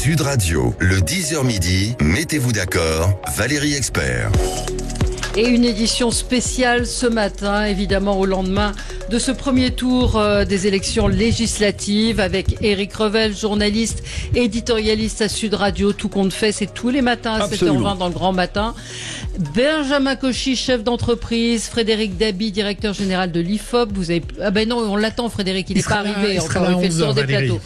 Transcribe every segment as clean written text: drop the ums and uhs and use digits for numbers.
Sud Radio, le 10h midi, mettez-vous d'accord, Valérie Expert. Et une édition spéciale ce matin, évidemment au lendemain de ce premier tour des élections législatives avec Éric Revel, journaliste, éditorialiste à Sud Radio. Tout compte fait, c'est tous les matins à 7h20 dans le Grand Matin. Benjamin Cauchy, chef d'entreprise, Frédéric Dabi, directeur général de l'IFOP. Vous avez... Ah ben non, on l'attend Frédéric, il n'est pas arrivé encore, il fait le tour des plateaux.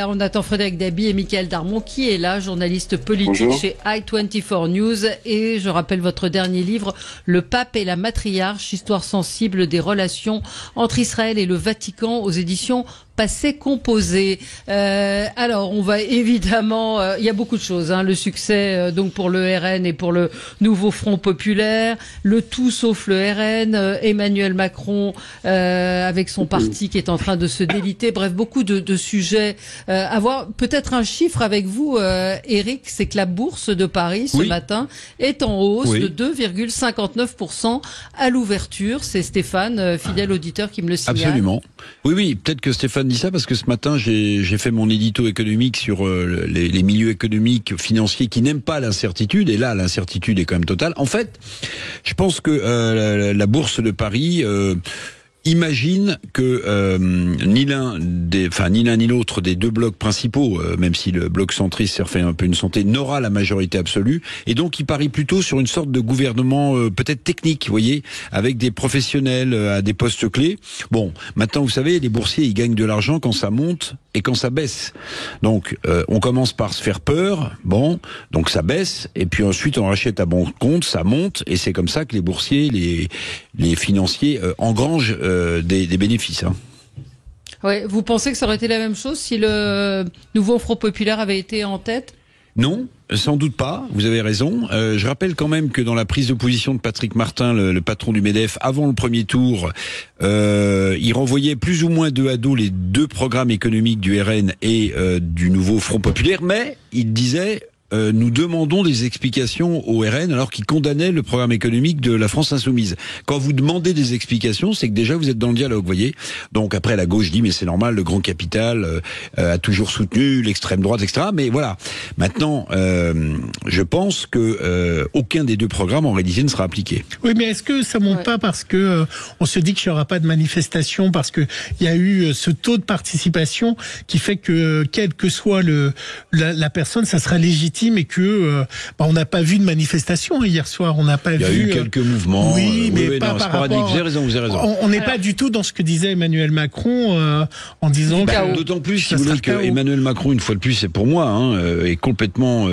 On attend Frédéric Dabi et Michael Darmon qui est là, journaliste politique chez i24 News. Et je rappelle votre dernier livre, Le Pape et la Matriarche, histoire sensible des relations entre Israël et le Vatican, aux éditions Passé Composé. Alors, on va évidemment, il y a beaucoup de choses, hein, le succès donc pour le RN et pour le nouveau Front Populaire, le tout sauf le RN, Emmanuel Macron avec son parti qui est en train de se déliter. Bref, beaucoup de sujets à voir. Peut-être un chiffre avec vous, Éric, c'est que la bourse de Paris ce matin est en hausse de 2,59% à l'ouverture. C'est Stéphane, fidèle auditeur, qui me le signale. Absolument. Oui, peut-être que Stéphane dit ça parce que ce matin j'ai fait mon édito économique sur les milieux économiques, financiers qui n'aiment pas l'incertitude, et là l'incertitude est quand même totale. En fait, je pense que la bourse de Paris imagine que ni l'un ni l'autre des deux blocs principaux, même si le bloc centriste s'est refait un peu une santé, n'aura la majorité absolue, et donc il parie plutôt sur une sorte de gouvernement peut-être technique, vous voyez, avec des professionnels à des postes clés. Bon, maintenant vous savez, les boursiers ils gagnent de l'argent quand ça monte et quand ça baisse. Donc on commence par se faire peur, bon, donc ça baisse, et puis ensuite on rachète à bon compte, ça monte, et c'est comme ça que les boursiers, les financiers engrangent des bénéfices. Hein. Ouais, vous pensez que ça aurait été la même chose si le nouveau Front Populaire avait été en tête ? Non, sans doute pas, vous avez raison. Je rappelle quand même que dans la prise de position de Patrick Martin, le patron du MEDEF, avant le premier tour, il renvoyait plus ou moins dos à dos les deux programmes économiques du RN et du nouveau Front Populaire, mais il disait... nous demandons des explications au RN alors qu'il condamnait le programme économique de la France Insoumise. Quand vous demandez des explications, c'est que déjà vous êtes dans le dialogue, vous voyez. Donc après la gauche dit mais c'est normal, le grand capital a toujours soutenu l'extrême droite, etc. Mais voilà. Maintenant, je pense que aucun des deux programmes en réalité ne sera appliqué. Oui, mais est-ce que ça monte pas parce que on se dit qu'il n'y aura pas de manifestation, parce que il y a eu ce taux de participation qui fait que quelle que soit la personne, ça sera légitime, et que on n'a pas vu de manifestation hier soir, on n'a pas vu. Il y a eu quelques mouvements. Oui, mais pas par rapport. Vous avez raison. On n'est pas du tout dans ce que disait Emmanuel Macron en disant. D'autant plus, si vous voulez, que Emmanuel Macron, une fois de plus, c'est pour moi, est complètement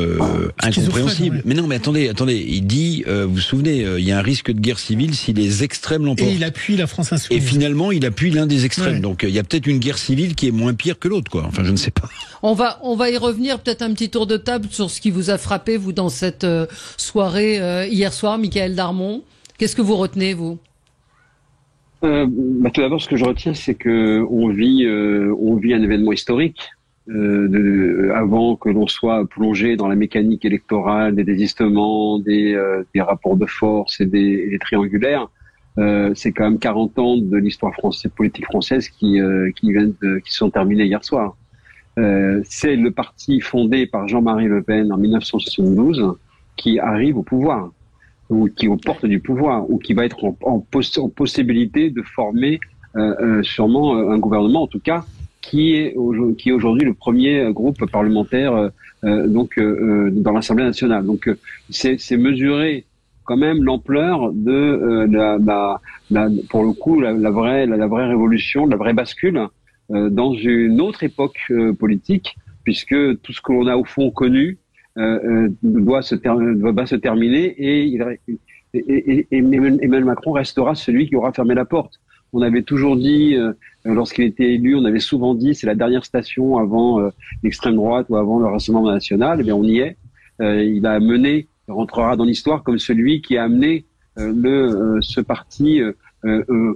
incompréhensible. Ouais. Mais non, mais attendez, il dit, vous vous souvenez, il y a un risque de guerre civile si les extrêmes l'emportent. Et il appuie la France Insoumise. Et finalement, il appuie l'un des extrêmes. Ouais. Donc, il y a peut-être une guerre civile qui est moins pire que l'autre, quoi. Enfin, je ne sais pas. On va y revenir, peut-être un petit tour de table sur ce qui vous a frappé, vous, dans cette soirée hier soir, Michael Darmon. Qu'est-ce que vous retenez, vous ? Tout d'abord, ce que je retiens, c'est que on vit un événement historique. Avant que l'on soit plongé dans la mécanique électorale, des désistements, des rapports de force et des triangulaires, c'est quand même 40 ans de l'histoire politique française qui sont terminés hier soir. C'est le parti fondé par Jean-Marie Le Pen en 1972 qui arrive au pouvoir, ou qui est aux portes du pouvoir, ou qui va être en possibilité de former sûrement un gouvernement, en tout cas, qui est aujourd'hui le premier groupe parlementaire dans l'Assemblée nationale. Donc c'est mesurer quand même l'ampleur de pour le coup la vraie révolution, la vraie bascule dans une autre époque politique, puisque tout ce que l'on a au fond connu va se terminer, et Emmanuel Macron restera celui qui aura fermé la porte. On avait toujours dit, lorsqu'il était élu, on avait souvent dit c'est la dernière station avant l'extrême droite ou avant le Rassemblement national. Eh bien, on y est. Il rentrera dans l'histoire comme celui qui a amené ce parti,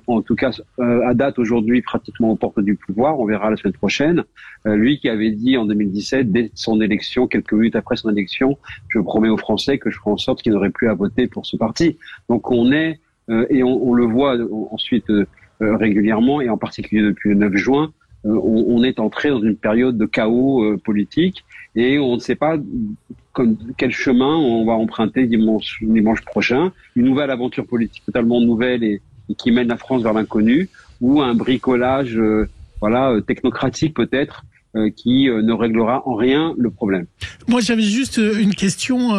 en tout cas à date aujourd'hui, pratiquement aux portes du pouvoir. On verra la semaine prochaine. Lui qui avait dit en 2017, dès son élection, quelques minutes après son élection, je promets aux Français que je ferai en sorte qu'ils n'auraient plus à voter pour ce parti. Donc on est, et on le voit ensuite régulièrement, et en particulier depuis le 9 juin, on est entré dans une période de chaos politique et on ne sait pas quel chemin on va emprunter dimanche prochain. Une nouvelle aventure politique totalement nouvelle et qui mène la France vers l'inconnu, ou un bricolage technocratique peut-être, qui ne réglera en rien le problème. Moi, j'avais juste une question.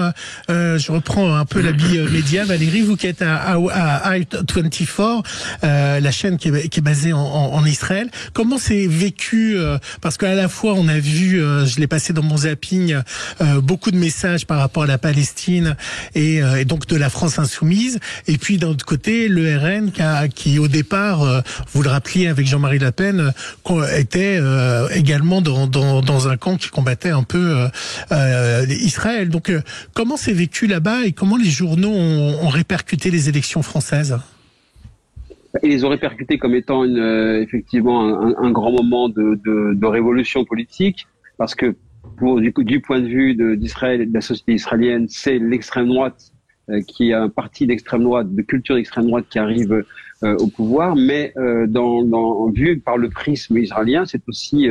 Je reprends un peu l'habit média. Valérie, vous qui êtes à I24, la chaîne qui est basée en Israël, comment c'est vécu parce qu'à la fois, on a vu, je l'ai passé dans mon zapping, beaucoup de messages par rapport à la Palestine et donc de la France insoumise. Et puis, d'un autre côté, le RN qui au départ, vous le rappeliez avec Jean-Marie Le Pen, était également dans un camp qui combattait un peu Israël. Donc, comment c'est vécu là-bas et comment les journaux ont répercuté les élections françaises? Ils les ont répercutés comme étant effectivement un grand moment de révolution politique, parce que du point de vue d'Israël et de la société israélienne, c'est l'extrême droite qui est un parti d'extrême droite, de culture d'extrême droite qui arrive au pouvoir, mais vu par le prisme israélien, c'est aussi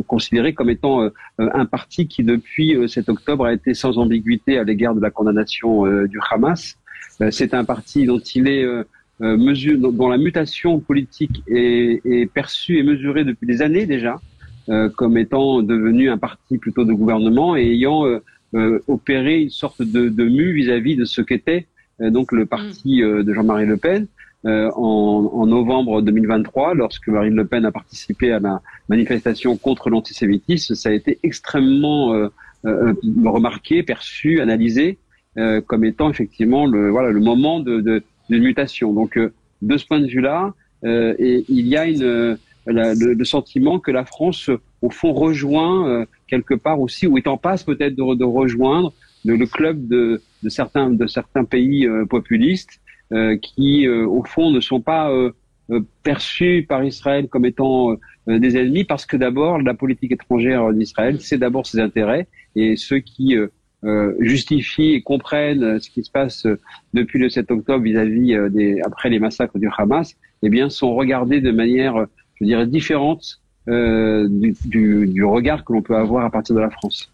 considéré comme étant un parti qui, depuis 7 octobre, a été sans ambiguïté à l'égard de la condamnation du Hamas. C'est un parti dont il est dont la mutation politique est perçue et mesurée depuis des années déjà, comme étant devenu un parti plutôt de gouvernement et ayant opéré une sorte de mue vis-à-vis de ce qu'était donc le parti de Jean-Marie Le Pen. En novembre 2023, lorsque Marine Le Pen a participé à la manifestation contre l'antisémitisme, ça a été extrêmement remarqué, perçu, analysé comme étant effectivement le moment de mutation. Donc de ce point de vue-là, il y a le sentiment que la France au fond rejoint quelque part aussi, ou est en passe peut-être de rejoindre le club de certains pays populistes qui au fond ne sont pas perçus par Israël comme étant des ennemis, parce que d'abord la politique étrangère d'Israël, c'est d'abord ses intérêts, et ceux qui justifient et comprennent ce qui se passe depuis le 7 octobre vis-à-vis après les massacres du Hamas, eh bien sont regardés de manière, je dirais, différente du regard que l'on peut avoir à partir de la France.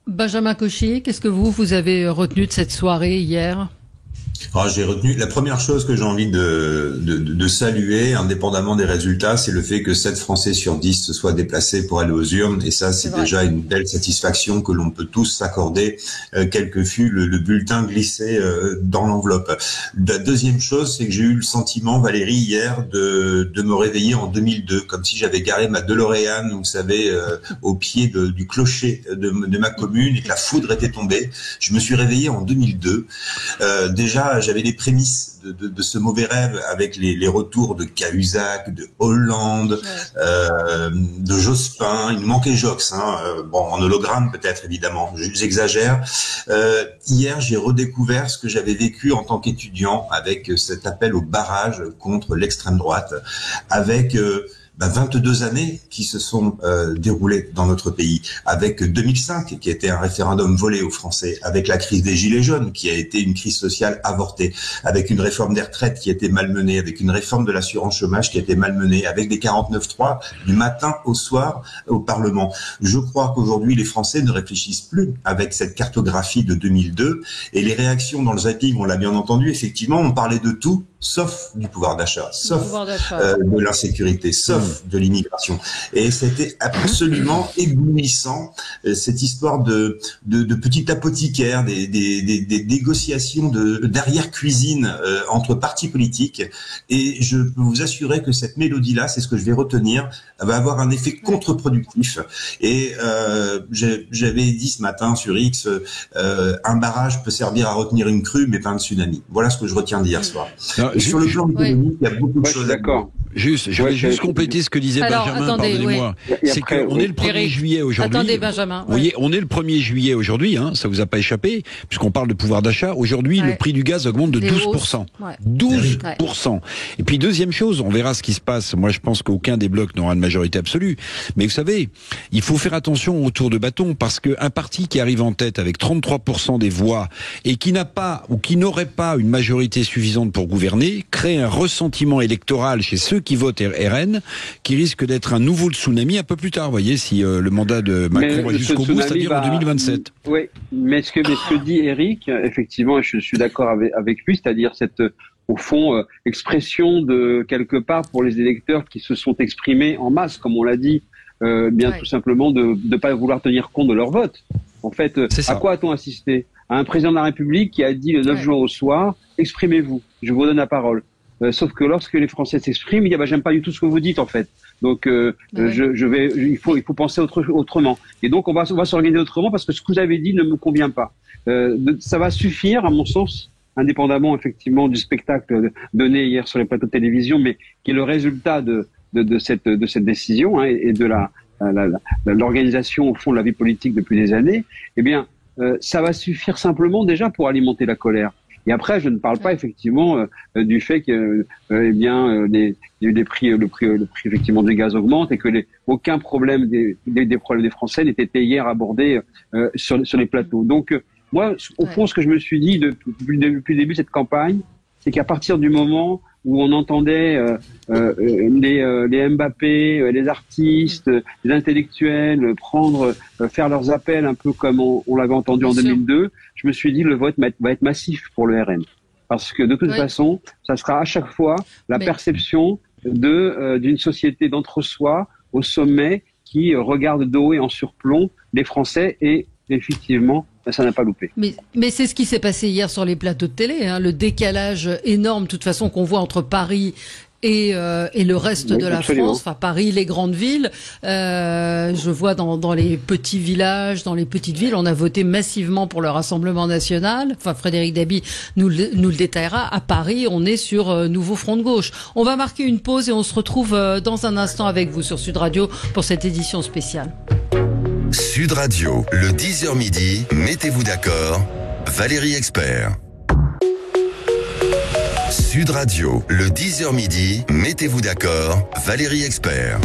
Benjamin Cauchier, qu'est-ce que vous avez retenu de cette soirée hier? J'ai retenu la première chose que j'ai envie de saluer, indépendamment des résultats, c'est le fait que 7 Français sur 10 se soient déplacés pour aller aux urnes, et ça c'est déjà une belle satisfaction que l'on peut tous s'accorder, quel que fût le bulletin glissé dans l'enveloppe. La deuxième chose, c'est que j'ai eu le sentiment, Valérie, hier, de me réveiller en 2002, comme si j'avais garé ma DeLorean, vous savez, au pied du clocher de ma commune, et que la foudre était tombée. Je me suis réveillé en 2002. Déjà, j'avais les prémices de ce mauvais rêve avec les retours de Cahuzac, de Hollande, de Jospin. Il me manquait Jox, en hologramme peut-être, évidemment, j'exagère. Hier, j'ai redécouvert ce que j'avais vécu en tant qu'étudiant avec cet appel au barrage contre l'extrême droite, avec 22 années qui se sont déroulées dans notre pays, avec 2005 qui était un référendum volé aux Français, avec la crise des Gilets jaunes qui a été une crise sociale avortée, avec une réforme des retraites qui a été malmenée, avec une réforme de l'assurance chômage qui a été malmenée, avec des 49.3 du matin au soir au Parlement. Je crois qu'aujourd'hui les Français ne réfléchissent plus avec cette cartographie de 2002, et les réactions dans le zapping, on l'a bien entendu, effectivement, on parlait de tout sauf du pouvoir d'achat, sauf de l'insécurité, sauf de l'immigration. Et c'était absolument éblouissant, cette histoire de petit apothicaire, des négociations d'arrière-cuisine entre partis politiques. Et je peux vous assurer que cette mélodie-là, c'est ce que je vais retenir, va avoir un effet contre-productif. Et j'avais dit ce matin sur X, un barrage peut servir à retenir une crue, mais pas un tsunami. Voilà ce que je retiens d'hier soir. Sur le plan économique, il y a beaucoup de choses. D'accord. Je vais juste compléter ce que disait Benjamin, pardonnez-moi. C'est qu'on est le 1er juillet aujourd'hui. Attendez, Benjamin. Vous voyez, on est le 1er juillet aujourd'hui, ça vous a pas échappé, puisqu'on parle de pouvoir d'achat. Aujourd'hui, le prix du gaz augmente de 12%. 12%. Et puis, deuxième chose, on verra ce qui se passe. Moi, je pense qu'aucun des blocs n'aura une majorité absolue. Mais vous savez, il faut faire attention au tour de bâton, parce qu'un parti qui arrive en tête avec 33% des voix et qui n'a pas, ou qui n'aurait pas une majorité suffisante pour gouverner, crée un ressentiment électoral chez ceux ceux qui votent RN qui risquent d'être un nouveau tsunami un peu plus tard. Vous voyez, si le mandat de Macron va jusqu'au bout, c'est-à-dire en 2027. Oui, mais ce que dit Éric, effectivement, je suis d'accord avec lui, c'est-à-dire cette, au fond, expression de quelque part pour les électeurs qui se sont exprimés en masse, comme on l'a dit, tout simplement de ne pas vouloir tenir compte de leur vote. En fait, à quoi a-t-on assisté? À un président de la République qui a dit le 9 juin au soir, exprimez-vous, je vous donne la parole. Sauf que lorsque les Français s'expriment, il dit j'aime pas du tout ce que vous dites en fait. Donc il faut penser autrement. Et donc on va s'organiser autrement parce que ce que vous avez dit ne me convient pas. Ça va suffire à mon sens, indépendamment effectivement du spectacle donné hier sur les plateaux de télévision, mais qui est le résultat de cette décision et de l'organisation au fond de la vie politique depuis des années. Eh bien, ça va suffire simplement déjà pour alimenter la colère. Et après, je ne parle pas effectivement du fait que le prix effectivement des gaz augmente et que aucun problème des problèmes des Français n'était été hier abordé sur les plateaux. Donc moi, au fond, ce que je me suis dit depuis le début de cette campagne, c'est qu'à partir du moment où on entendait les Mbappé, les artistes, les intellectuels faire leurs appels un peu comme on l'avait entendu en 2002, je me suis dit le vote va être massif pour le RN. Parce que de toute façon, ça sera à chaque fois la perception d'une société d'entre-soi au sommet qui regarde de haut et en surplomb les Français et effectivement, ça n'a pas loupé. Mais c'est ce qui s'est passé hier sur les plateaux de télé, hein, le décalage énorme, de toute façon, qu'on voit entre Paris et le reste de la France, enfin Paris, les grandes villes. Je vois dans les petits villages, dans les petites villes, on a voté massivement pour le Rassemblement national. Enfin, Frédéric Dabi nous le détaillera. À Paris, on est sur Nouveau Front de Gauche. On va marquer une pause et on se retrouve dans un instant avec vous sur Sud Radio pour cette édition spéciale. Sud Radio, le 10h midi, mettez-vous d'accord, Valérie Expert. Sud Radio, le 10h midi, mettez-vous d'accord, Valérie Expert.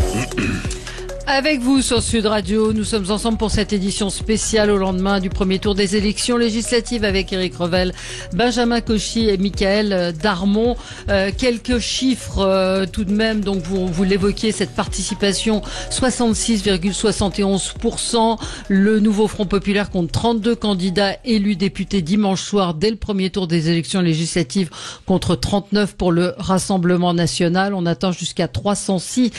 Avec vous sur Sud Radio, nous sommes ensemble pour cette édition spéciale au lendemain du premier tour des élections législatives avec Éric Revel, Benjamin Cauchy et Michaël Darmon. Quelques chiffres tout de même, donc vous l'évoquiez, cette participation 66,71%. Le nouveau Front Populaire compte 32 candidats élus députés dimanche soir dès le premier tour des élections législatives contre 39 pour le Rassemblement national. On atteint jusqu'à 306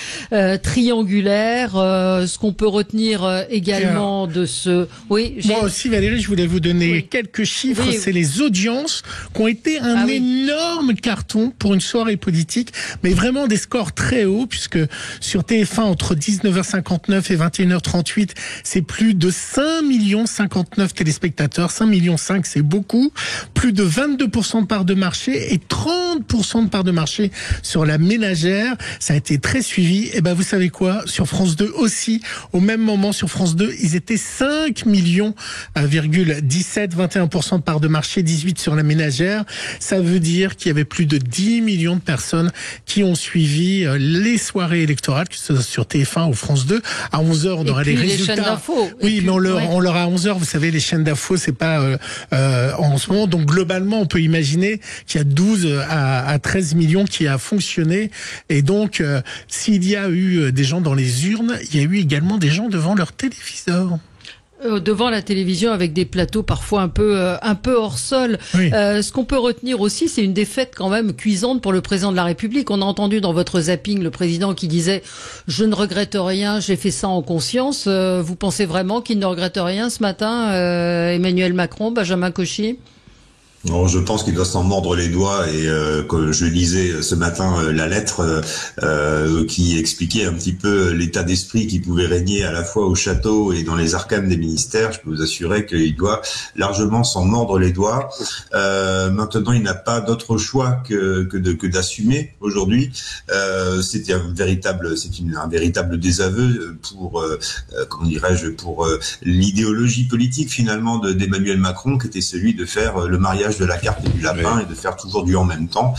triangulaires. Ce qu'on peut retenir également de ce... Oui, moi aussi, Valérie, je voulais vous donner quelques chiffres. Oui. C'est les audiences qui ont été un énorme carton pour une soirée politique, mais vraiment des scores très hauts, puisque sur TF1, entre 19h59 et 21h38, c'est plus de 5 59 téléspectateurs. 5 millions 5, c'est beaucoup. Plus de 22% de part de marché et 30% de part de marché sur la ménagère. Ça a été très suivi. Et ben, vous savez quoi? Sur France 2 aussi, au même moment sur France 2, ils étaient 5 millions, 21% de part de marché, 18 sur la ménagère. Ça veut dire qu'il y avait plus de 10 millions de personnes qui ont suivi les soirées électorales, que ce soit sur TF1 ou France 2. À 11h, on aura les résultats. Les chaînes d'infos. Oui, mais on leur à 11h, vous savez, les chaînes d'infos, c'est pas en ce moment. Donc globalement, on peut imaginer qu'il y a 12 à 13 millions qui a fonctionné. Et donc, s'il y a eu des gens dans les urnes, il y a eu également des gens devant leur téléviseur. Devant la télévision avec des plateaux parfois un peu hors sol. Oui. Ce qu'on peut retenir aussi, c'est une défaite quand même cuisante pour le président de la République. On a entendu dans votre zapping le président qui disait « Je ne regrette rien, j'ai fait ça en conscience ». Vous pensez vraiment qu'il ne regrette rien ce matin, Emmanuel Macron, Benjamin Cauchy ? Non, je pense qu'il doit s'en mordre les doigts et que je lisais ce matin la lettre qui expliquait un petit peu l'état d'esprit qui pouvait régner à la fois au château et dans les arcanes des ministères. Je peux vous assurer qu'il doit largement s'en mordre les doigts. Maintenant, il n'a pas d'autre choix que d'assumer aujourd'hui. C'est un véritable désaveu pour pour l'idéologie politique finalement d'Emmanuel Macron, qui était celui de faire le mariage l'image de la carte et du lapin et de faire toujours du en même temps.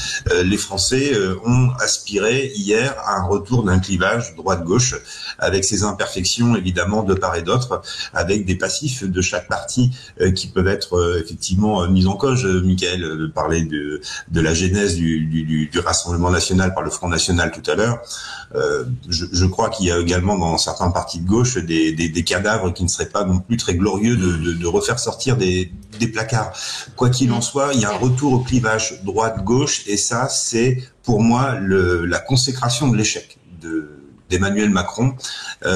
Les Français ont aspiré hier à un retour d'un clivage droite-gauche, avec ses imperfections évidemment de part et d'autre, avec des passifs de chaque parti qui peuvent être effectivement mis en cause. Michael parlait de la genèse du Rassemblement national par le Front national tout à l'heure. Je crois qu'il y a également dans certains partis de gauche des cadavres qui ne seraient pas non plus très glorieux de refaire sortir des placards. Quoi qu'il en soit, il y a un retour au clivage droite-gauche, et ça, c'est pour moi la consécration de l'échec d'Emmanuel Macron.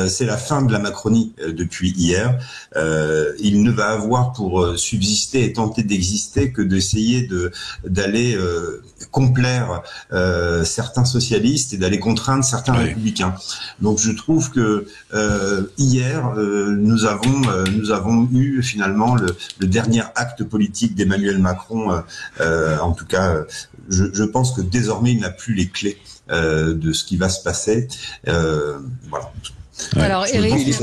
C'est la fin de la Macronie depuis hier. Il ne va avoir pour subsister et tenter d'exister que d'essayer d'aller complaire certains socialistes et d'aller contraindre certains républicains. Donc je trouve que hier nous avons eu finalement le dernier acte politique d'Emmanuel Macron. En tout cas, je pense que désormais il n'a plus les clés de ce qui va se passer. Voilà. Alors, Eric,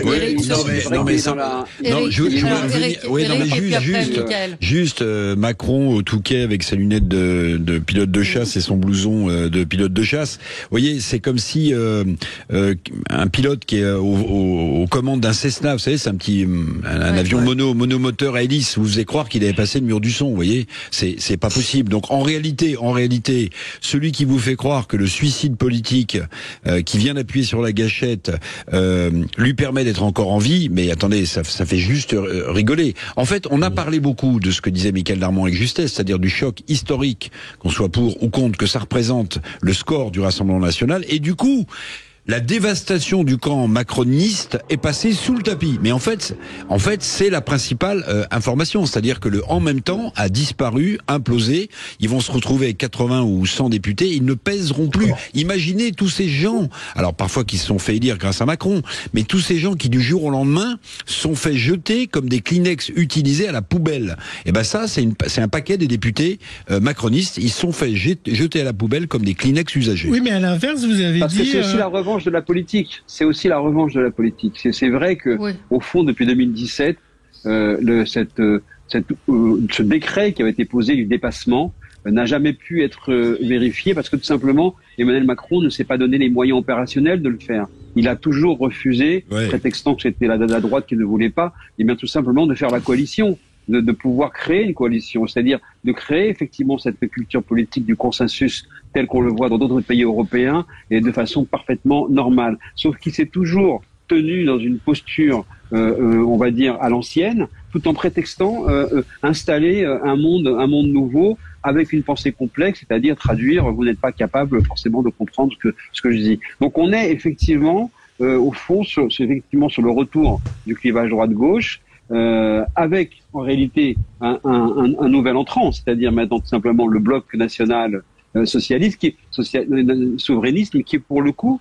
juste Macron au Touquet avec sa lunette de pilote de chasse et son blouson de pilote de chasse. Vous voyez, c'est comme si un pilote qui est aux commandes d'un Cessna, vous savez, c'est un avion monomoteur à hélice, vous faisait croire qu'il avait passé le mur du son. Vous voyez, c'est pas possible. Donc en réalité, celui qui vous fait croire que le suicide politique qui vient d'appuyer sur la gâchette lui permet d'être encore en vie, mais attendez, ça fait juste rigoler. En fait, on a parlé beaucoup de ce que disait Michael Darmon avec justesse, c'est-à-dire du choc historique, qu'on soit pour ou contre, que ça représente le score du Rassemblement national, et du coup, la dévastation du camp macroniste est passée sous le tapis. Mais en fait, c'est la principale information. C'est-à-dire que le en même temps a disparu, implosé. Ils vont se retrouver avec 80 ou 100 députés. Ils ne pèseront plus. Imaginez tous ces gens, alors parfois qui se sont fait élire grâce à Macron, mais tous ces gens qui du jour au lendemain sont fait jeter comme des Kleenex utilisés à la poubelle. Et ben ça, c'est un paquet des députés macronistes. Ils se sont fait jeter à la poubelle comme des Kleenex usagés. Oui, mais à l'inverse, vous avez Parce dit... que c'est aussi la revanche de la politique. C'est aussi la revanche de la politique. C'est vrai que, au fond, depuis 2017, ce décret qui avait été posé du dépassement n'a jamais pu être vérifié parce que tout simplement, Emmanuel Macron ne s'est pas donné les moyens opérationnels de le faire. Il a toujours refusé, prétextant que c'était la droite qui ne voulait pas, et bien tout simplement de faire la coalition. De pouvoir créer une coalition, c'est-à-dire de créer effectivement cette culture politique du consensus tel qu'on le voit dans d'autres pays européens et de façon parfaitement normale. Sauf qu'il s'est toujours tenu dans une posture, on va dire, à l'ancienne, tout en prétextant installer un monde nouveau avec une pensée complexe, c'est-à-dire traduire, vous n'êtes pas capable forcément de comprendre ce que je dis. Donc on est effectivement, au fond, effectivement sur le retour du clivage droite-gauche, avec en réalité un nouvel entrant, c'est-à-dire maintenant tout simplement le bloc national socialiste, souverainiste, qui pour le coup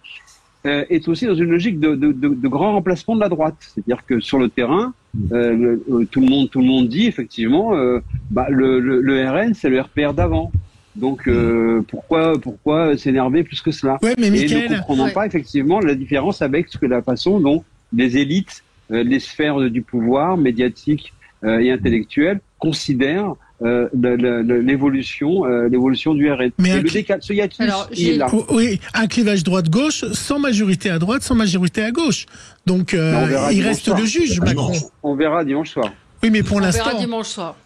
est aussi dans une logique de grand remplacement de la droite. C'est-à-dire que sur le terrain, tout le monde dit effectivement, le RN c'est le RPR d'avant. Donc pourquoi s'énerver plus que cela? Mais Michael, et ne comprenons pas effectivement la différence avec la façon dont les élites, les sphères du pouvoir médiatique et intellectuel considèrent l'évolution du RN. Mais ce hiatus, il est là. Oui, un clivage droite-gauche, sans majorité à droite, sans majorité à gauche. Donc il reste le juge, Macron. On verra dimanche soir. Oui, mais pour l'instant... On verra dimanche soir.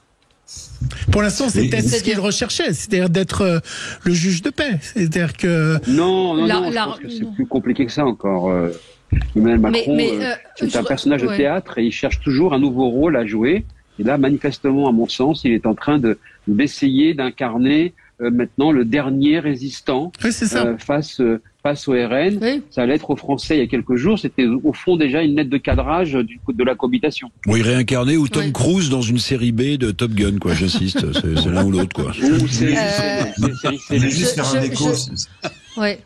Pour l'instant, c'était ce qu'il recherchait, c'est-à-dire d'être le juge de paix. C'est-à-dire que... Non, je pense que c'est plus compliqué que ça encore. Emmanuel Macron, c'est un personnage de théâtre et il cherche toujours un nouveau rôle à jouer. Et là, manifestement, à mon sens, il est en train d'essayer d'incarner maintenant le dernier résistant face au RN. Oui. Ça allait être aux Français il y a quelques jours. C'était au fond déjà une lettre de cadrage de la cohabitation. Oui, réincarné ou Tom Cruise dans une série B de Top Gun, quoi. J'insiste, c'est l'un ou l'autre, quoi. C'est juste faire un écho. Ouais.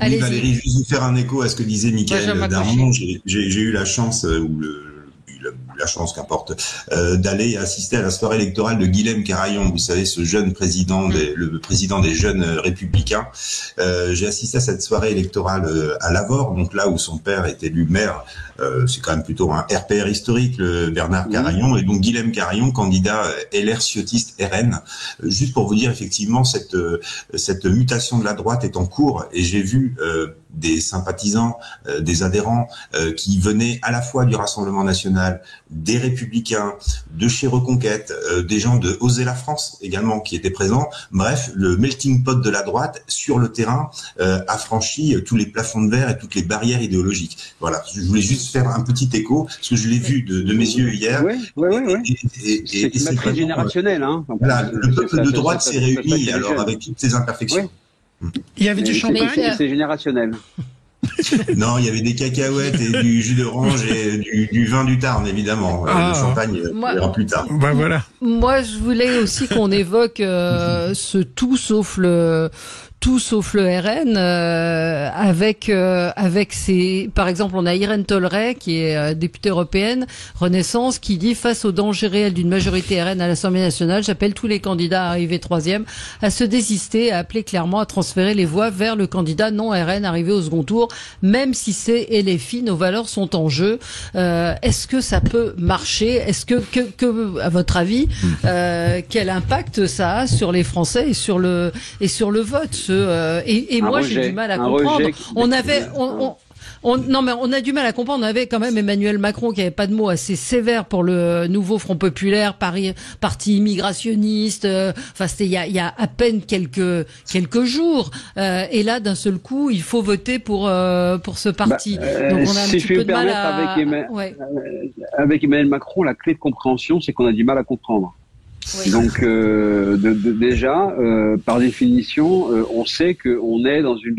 Oui, Valérie, juste faire un écho à ce que disait Michael Darmon. J'ai eu la chance, ou eu la chance, qu'importe, d'aller assister à la soirée électorale de Guilhem Carayon. Vous savez, ce jeune président, le président des jeunes républicains. J'ai assisté à cette soirée électorale à Lavore, donc là où son père est élu maire. C'est quand même plutôt un RPR historique, le Bernard Carayon, et donc Guilhem Carayon, candidat LR ciotiste RN. Juste pour vous dire, effectivement, cette mutation de la droite est en cours, et j'ai vu des sympathisants, des adhérents qui venaient à la fois du Rassemblement national, des Républicains, de chez Reconquête, des gens de Oser la France également qui étaient présents. Bref, le melting pot de la droite sur le terrain a franchi tous les plafonds de verre et toutes les barrières idéologiques. Voilà, je voulais juste faire un petit écho parce que je l'ai vu de mes yeux hier. C'est une matrice générationnelle. Voilà, le peuple de droite s'est réuni alors avec toutes ses imperfections. Il y avait du champagne. C'est générationnel. Non, il y avait des cacahuètes et du jus d'orange et du vin du Tarn, évidemment. Le champagne, on verra plus tard. Bah voilà. Moi, je voulais aussi qu'on évoque ce tout sauf le RN avec ses, par exemple, on a Irène Tolleray qui est députée européenne Renaissance qui dit face au danger réel d'une majorité RN à l'Assemblée nationale, j'appelle tous les candidats arrivés troisième à se désister, à appeler clairement à transférer les voix vers le candidat non RN arrivé au second tour, même si c'est LFI, nos valeurs sont en jeu. Est-ce que ça peut marcher? Est-ce que à votre avis, quel impact ça a sur les Français et sur le vote? Et moi j'ai du mal à comprendre. On a du mal à comprendre. On avait quand même Emmanuel Macron qui avait pas de mots assez sévères pour le nouveau Front populaire, parti immigrationniste. Enfin, c'était il y a à peine quelques jours. Et là, d'un seul coup, il faut voter pour ce parti. Donc on a un petit peu de mal avec Emmanuel Macron, la clé de compréhension, c'est qu'on a du mal à comprendre. Oui. Donc déjà, par définition, on sait qu'on est dans une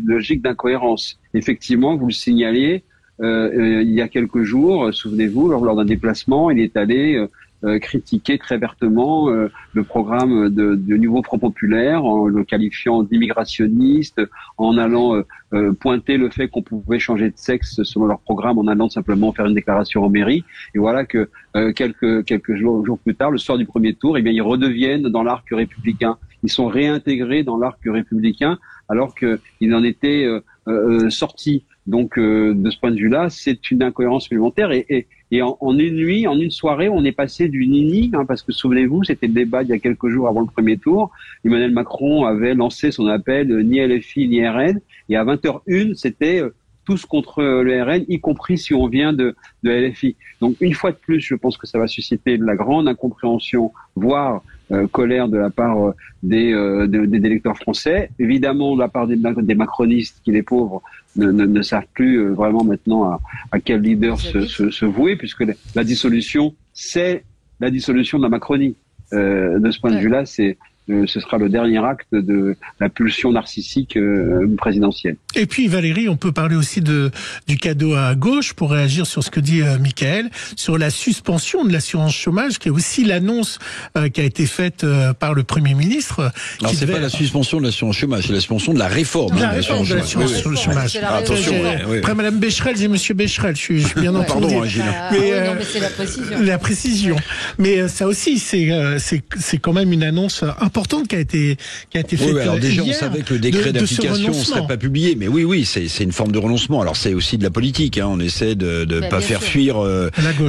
logique d'incohérence. Effectivement, vous le signaliez, il y a quelques jours, souvenez-vous, lors d'un déplacement, il est allé critiquer très vertement le programme de nouveau Front populaire, en le qualifiant d'immigrationniste, en allant pointer le fait qu'on pouvait changer de sexe selon leur programme en allant simplement faire une déclaration en mairie. Et voilà que quelques jours plus tard, le soir du premier tour, eh bien ils redeviennent dans l'arc républicain. Ils sont réintégrés dans l'arc républicain alors qu'ils en étaient sortis. Donc de ce point de vue-là, c'est une incohérence supplémentaire et en une nuit, en une soirée, on est passé du nini, parce que souvenez-vous, c'était le débat il y a quelques jours avant le premier tour. Emmanuel Macron avait lancé son appel ni LFI ni RN, et à 20h01, c'était tous contre le RN, y compris si on vient de LFI. Donc une fois de plus, je pense que ça va susciter de la grande incompréhension, voire colère de la part des électeurs français. Évidemment, de la part des macronistes qui, les pauvres, ne savent plus vraiment maintenant à quel leader se vouer, puisque la dissolution, c'est la dissolution de la Macronie. De ce point de vue-là, ce sera le dernier acte de la pulsion narcissique présidentielle. Et puis Valérie, on peut parler aussi du cadeau à gauche pour réagir sur ce que dit Mickaël, sur la suspension de l'assurance chômage, qui est aussi l'annonce qui a été faite par le Premier ministre. Alors c'est pas la suspension de l'assurance chômage, c'est la suspension de la réforme. La réforme de l'assurance chômage. Attention. Après Madame Becherel, j'ai Monsieur Becherel, je suis bien entendu. Pardon, mais c'est la précision. La précision. Mais ça aussi, c'est quand même une annonce importante qui a été faite. Oui, alors déjà, on savait que le décret d'application ne serait pas publié, mais oui, c'est une forme de renoncement. Alors c'est aussi de la politique, on essaie de pas faire fuir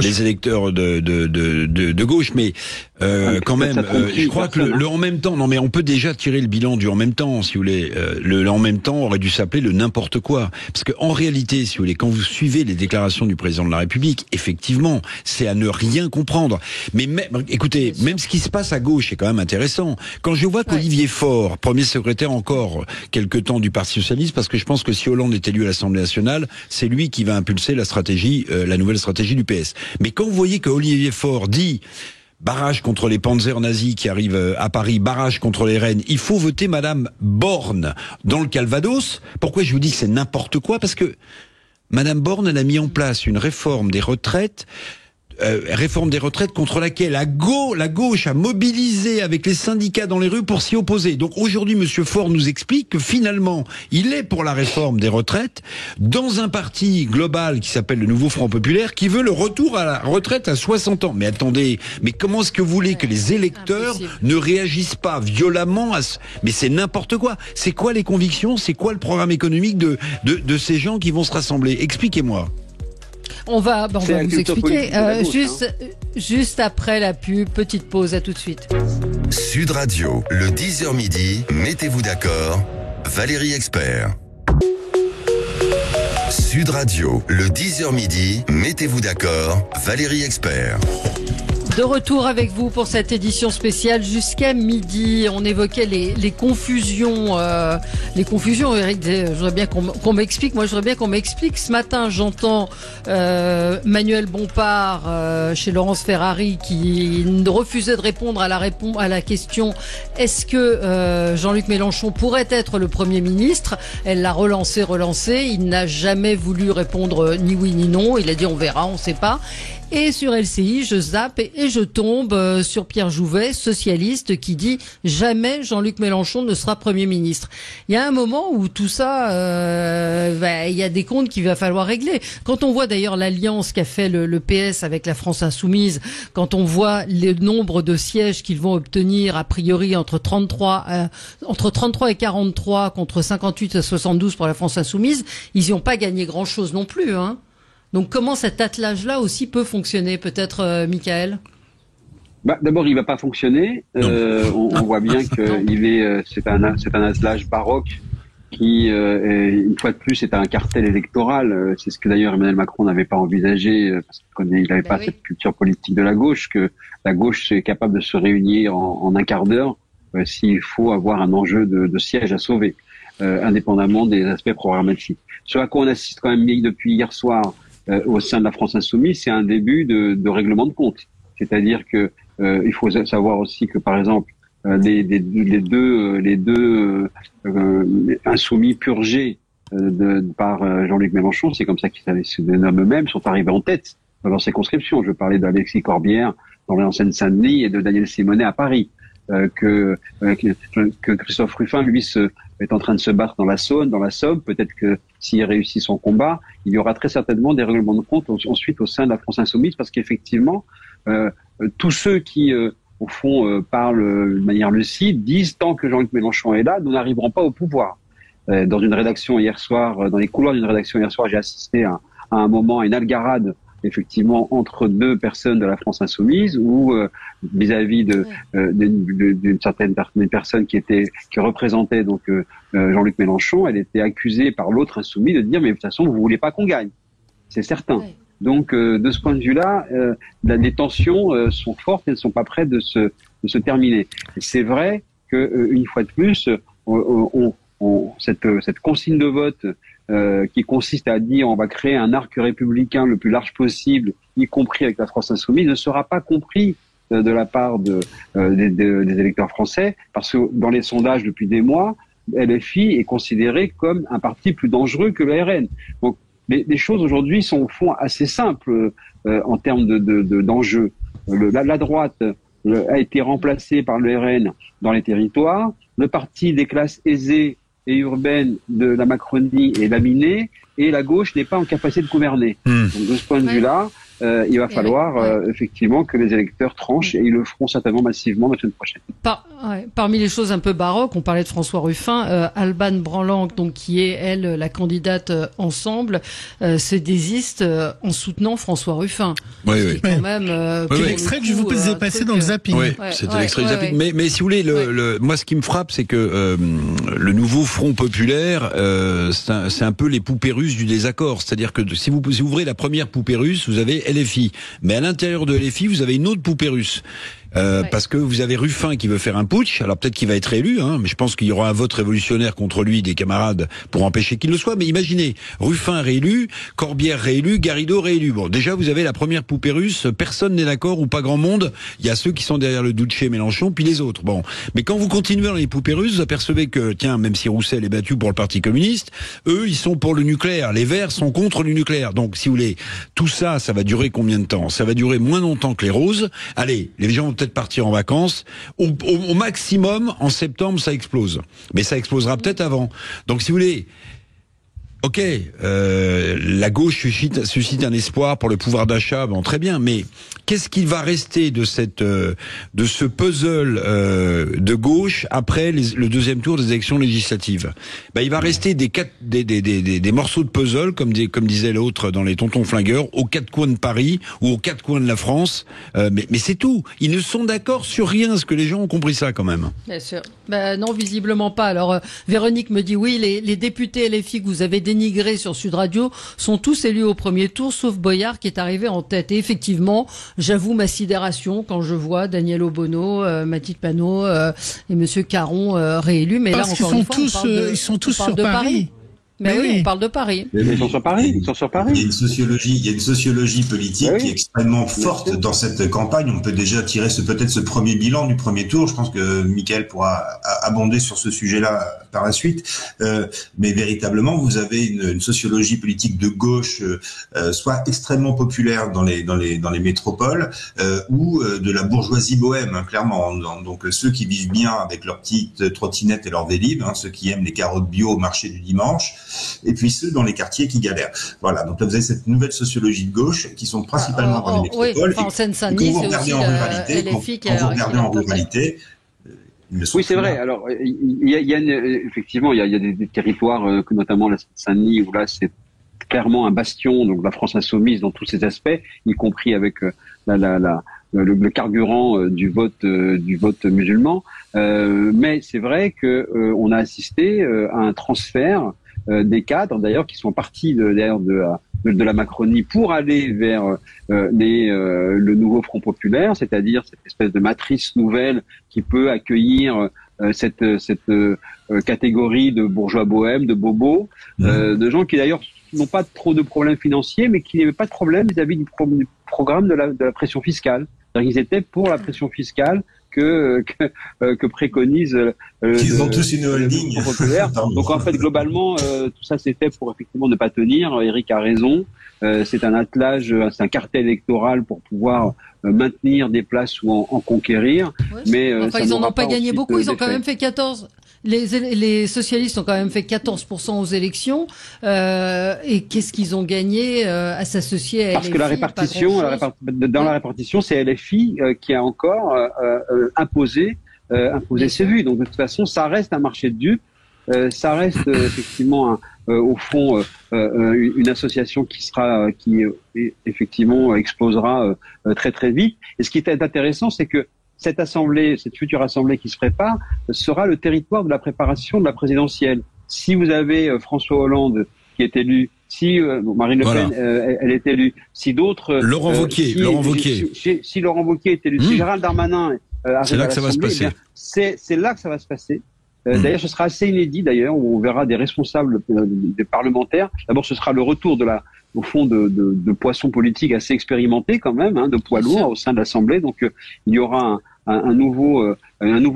les électeurs de gauche, mais quand même, je crois que le en même temps, non mais on peut déjà tirer le bilan du en même temps, si vous voulez. Le en même temps aurait dû s'appeler le n'importe quoi, parce que en réalité, si vous voulez, quand vous suivez les déclarations du président de la République, effectivement, c'est à ne rien comprendre. Mais écoutez, même ce qui se passe à gauche est quand même intéressant. Quand je vois qu'Olivier Faure, premier secrétaire encore quelque temps du Parti socialiste, parce que je pense que si Hollande est élu à l'Assemblée nationale, c'est lui qui va impulser la nouvelle stratégie du PS. Mais quand vous voyez que Olivier Faure dit barrage contre les panzers nazis qui arrivent à Paris, barrage contre les Rennes, il faut voter Madame Borne dans le Calvados. Pourquoi je vous dis que c'est n'importe quoi? Parce que Madame Borne, elle a mis en place une réforme des retraites réforme des retraites contre laquelle la gauche a mobilisé avec les syndicats dans les rues pour s'y opposer. Donc aujourd'hui, Monsieur Faure nous explique que finalement, il est pour la réforme des retraites dans un parti global qui s'appelle le Nouveau Front Populaire, qui veut le retour à la retraite à 60 ans. Mais attendez, mais comment est-ce que vous voulez que les électeurs ne réagissent pas violemment à ce... Mais c'est n'importe quoi. C'est quoi les convictions? C'est quoi le programme économique de ces gens qui vont se rassembler? Expliquez-moi. On va vous expliquer juste après la pub. Petite pause, à tout de suite. Sud Radio, le 10h midi, mettez-vous d'accord, Valérie Expert. Sud Radio, le 10h midi, mettez-vous d'accord, Valérie Expert. De retour avec vous pour cette édition spéciale jusqu'à midi. On évoquait les confusions. Eric, je voudrais bien qu'on m'explique. Moi, je voudrais bien qu'on m'explique. Ce matin, j'entends Manuel Bompard chez Laurence Ferrari qui refusait de répondre à la question est-ce que Jean-Luc Mélenchon pourrait être le Premier ministre? Elle l'a relancé. Il n'a jamais voulu répondre ni oui ni non. Il a dit on verra, on ne sait pas. Et sur LCI, je zappe et je tombe sur Pierre Jouvet, socialiste, qui dit « Jamais Jean-Luc Mélenchon ne sera Premier ministre ». Il y a un moment où tout ça, il y a des comptes qu'il va falloir régler. Quand on voit d'ailleurs l'alliance qu'a fait le PS avec la France Insoumise, quand on voit le nombre de sièges qu'ils vont obtenir, a priori entre 33 et 43 contre 58 et 72 pour la France Insoumise, ils n'y ont pas gagné grand-chose non plus, hein. Donc comment cet attelage-là aussi peut fonctionner, peut-être, Michael? D'abord, il va pas fonctionner. On voit bien que c'est un attelage baroque qui, une fois de plus, est un cartel électoral. C'est ce que d'ailleurs Emmanuel Macron n'avait pas envisagé parce qu'il n'avait pas cette culture politique de la gauche, que la gauche est capable de se réunir en un quart d'heure s'il faut avoir un enjeu de siège à sauver, indépendamment des aspects programmatiques. Ce à quoi on assiste quand même depuis hier soir au sein de la France Insoumise, c'est un début de règlement de compte. C'est-à-dire que il faut savoir aussi que, par exemple, les deux insoumis purgés par Jean-Luc Mélenchon, c'est comme ça qu'ils se dénomment eux-mêmes, sont arrivés en tête dans leur circonscription. Je parlais d'Alexis Corbière dans l'ancienne Seine-Saint-Denis et de Daniel Simonet à Paris. Que Christophe Ruffin, lui, est en train de se battre dans la Saône, dans la Somme. Peut-être que s'il réussit son combat, il y aura très certainement des règlements de compte ensuite au sein de la France Insoumise, parce qu'effectivement, tous ceux qui, au fond, parlent de manière lucide, disent tant que Jean-Luc Mélenchon est là, nous n'arriverons pas au pouvoir. Dans une rédaction hier soir, dans les couloirs d'une rédaction hier soir, j'ai assisté à un moment, à une algarade, effectivement, entre deux personnes de la France Insoumise, ou vis-à-vis d'une certaine personne qui représentait donc Jean-Luc Mélenchon, elle était accusée par l'autre insoumis de dire mais de toute façon vous voulez pas qu'on gagne, c'est certain. Oui. Donc de ce point de vue-là, les tensions sont fortes et ne sont pas prêtes de se terminer. Et c'est vrai que une fois de plus, cette consigne de vote qui consiste à dire on va créer un arc républicain le plus large possible, y compris avec la France Insoumise, ne sera pas compris de la part des électeurs français, parce que dans les sondages depuis des mois, LFI est considéré comme un parti plus dangereux que le RN. Donc les choses aujourd'hui sont au fond assez simples en termes d'enjeux. La droite a été remplacée par le RN dans les territoires, le parti des classes aisées et urbaine de la Macronie est laminé et la gauche n'est pas en capacité de gouverner. Donc de ce point de vue-là, il va falloir effectivement que les électeurs tranchent, et ils le feront certainement massivement la semaine prochaine. Parmi les choses un peu baroques, on parlait de François Ruffin, Alban Branlang, donc qui est elle la candidate Ensemble, se désiste en soutenant François Ruffin. Oui. Quand même. C'est l'extrait que je vous ai passé dans le zapping. Oui, c'était l'extrait du zapping. Mais si vous voulez, moi ce qui me frappe, c'est que le nouveau Front Populaire, c'est un peu les poupées russes du désaccord. C'est-à-dire que si vous ouvrez la première poupée russe, vous avez LFI. Mais à l'intérieur de LFI, vous avez une autre poupée russe parce que vous avez Ruffin qui veut faire un putsch. Alors peut-être qu'il va être réélu, mais je pense qu'il y aura un vote révolutionnaire contre lui des camarades pour empêcher qu'il le soit. Mais imaginez, Ruffin réélu, Corbière réélu, Garrido réélu. Bon, déjà vous avez la première poupée russe. Personne n'est d'accord ou pas grand monde. Il y a ceux qui sont derrière le Duce, Mélenchon, puis les autres. Bon, mais quand vous continuez dans les poupées russes, vous apercevez que tiens, même si Roussel est battu pour le Parti communiste, eux ils sont pour le nucléaire. Les Verts sont contre le nucléaire. Donc si vous voulez, tout ça, ça va durer combien de temps? Ça va durer moins longtemps que les roses. Allez, les gens vont peut-être partir en vacances. Au maximum, en septembre, ça explose. Mais ça explosera peut-être avant. Donc, si vous voulez, ok, la gauche suscite un espoir pour le pouvoir d'achat, bon, très bien. Mais qu'est-ce qu'il va rester de ce puzzle de gauche après le deuxième tour des élections législatives? Il va rester des morceaux de puzzle, comme disait l'autre dans les Tontons Flingueurs, aux quatre coins de Paris ou aux quatre coins de la France. Mais c'est tout. Ils ne sont d'accord sur rien. Est-ce que les gens ont compris ça quand même? Bien sûr. Non, visiblement pas. Alors Véronique me dit oui, les députés LFI que vous avez dénigrés sur Sud Radio sont tous élus au premier tour, sauf Boyard qui est arrivé en tête. Et effectivement, j'avoue ma sidération quand je vois Daniel Obono, Mathilde Panot et Monsieur Caron réélus. Mais parce là, encore une fois, ils sont tous sur Paris. Mais oui, on parle de Paris. Mais ils sont sur Paris. Ils sont sur Paris. Il y a une sociologie politique qui est extrêmement forte dans cette campagne. On peut déjà tirer peut-être ce premier bilan du premier tour. Je pense que Mickaël pourra abonder sur ce sujet-là par la suite. Mais véritablement, vous avez une sociologie politique de gauche, soit extrêmement populaire dans les métropoles, ou de la bourgeoisie bohème, clairement. Donc ceux qui vivent bien avec leurs petites trottinettes et leurs Vélib, ceux qui aiment les carottes bio au marché du dimanche, et puis ceux dans les quartiers qui galèrent. Voilà, donc là vous avez cette nouvelle sociologie de gauche qui sont principalement dans les métropoles. Oui, en Seine-Saint-Denis, c'est aussi LFI qui quand vous regardez en ruralité, oui, c'est vrai. Alors, effectivement, il y a des territoires, notamment la Seine-Saint-Denis, où là, c'est clairement un bastion, donc la France insoumise dans tous ses aspects, y compris avec le carburant du vote musulman. Mais c'est vrai que on a assisté à un transfert des cadres, d'ailleurs, qui sont partis de la Macronie pour aller vers le nouveau Front populaire, c'est-à-dire cette espèce de matrice nouvelle qui peut accueillir cette catégorie de bourgeois bohèmes, de bobos, de gens qui d'ailleurs n'ont pas trop de problèmes financiers, mais qui n'avaient pas de problème vis-à-vis du programme de la pression fiscale. C'est-à-dire qu'ils étaient pour la pression fiscale que préconise ils ont tous une holding populaire. Donc en fait globalement tout ça c'était pour effectivement ne pas tenir. Eric a raison, c'est un attelage, c'est un cartel électoral pour pouvoir maintenir des places ou en conquérir. Ouais, mais enfin ils en ont pas gagné beaucoup, ils ont quand même fait 14. Les socialistes ont quand même fait 14% aux élections. Et qu'est-ce qu'ils ont gagné à s'associer à parce LFI? Que la répartition, c'est LFI qui a encore imposé ses vues. Donc de toute façon, ça reste un marché de dupes. Ça reste effectivement au fond une association qui effectivement explosera très très vite. Et ce qui est intéressant, c'est que cette future assemblée qui se prépare, sera le territoire de la préparation de la présidentielle. Si vous avez François Hollande qui est élu, si Marine Le Pen elle est élue, si d'autres Laurent Wauquiez, si Laurent Wauquiez est élu, si Gérald Darmanin c'est là que ça va se passer. C'est là que ça va se passer. D'ailleurs, ce sera assez inédit d'ailleurs, où on verra des responsables des parlementaires. D'abord, ce sera le retour au fond de poissons politiques assez expérimentés quand même, de poids lourds au sein de l'Assemblée. Donc il y aura un nouveau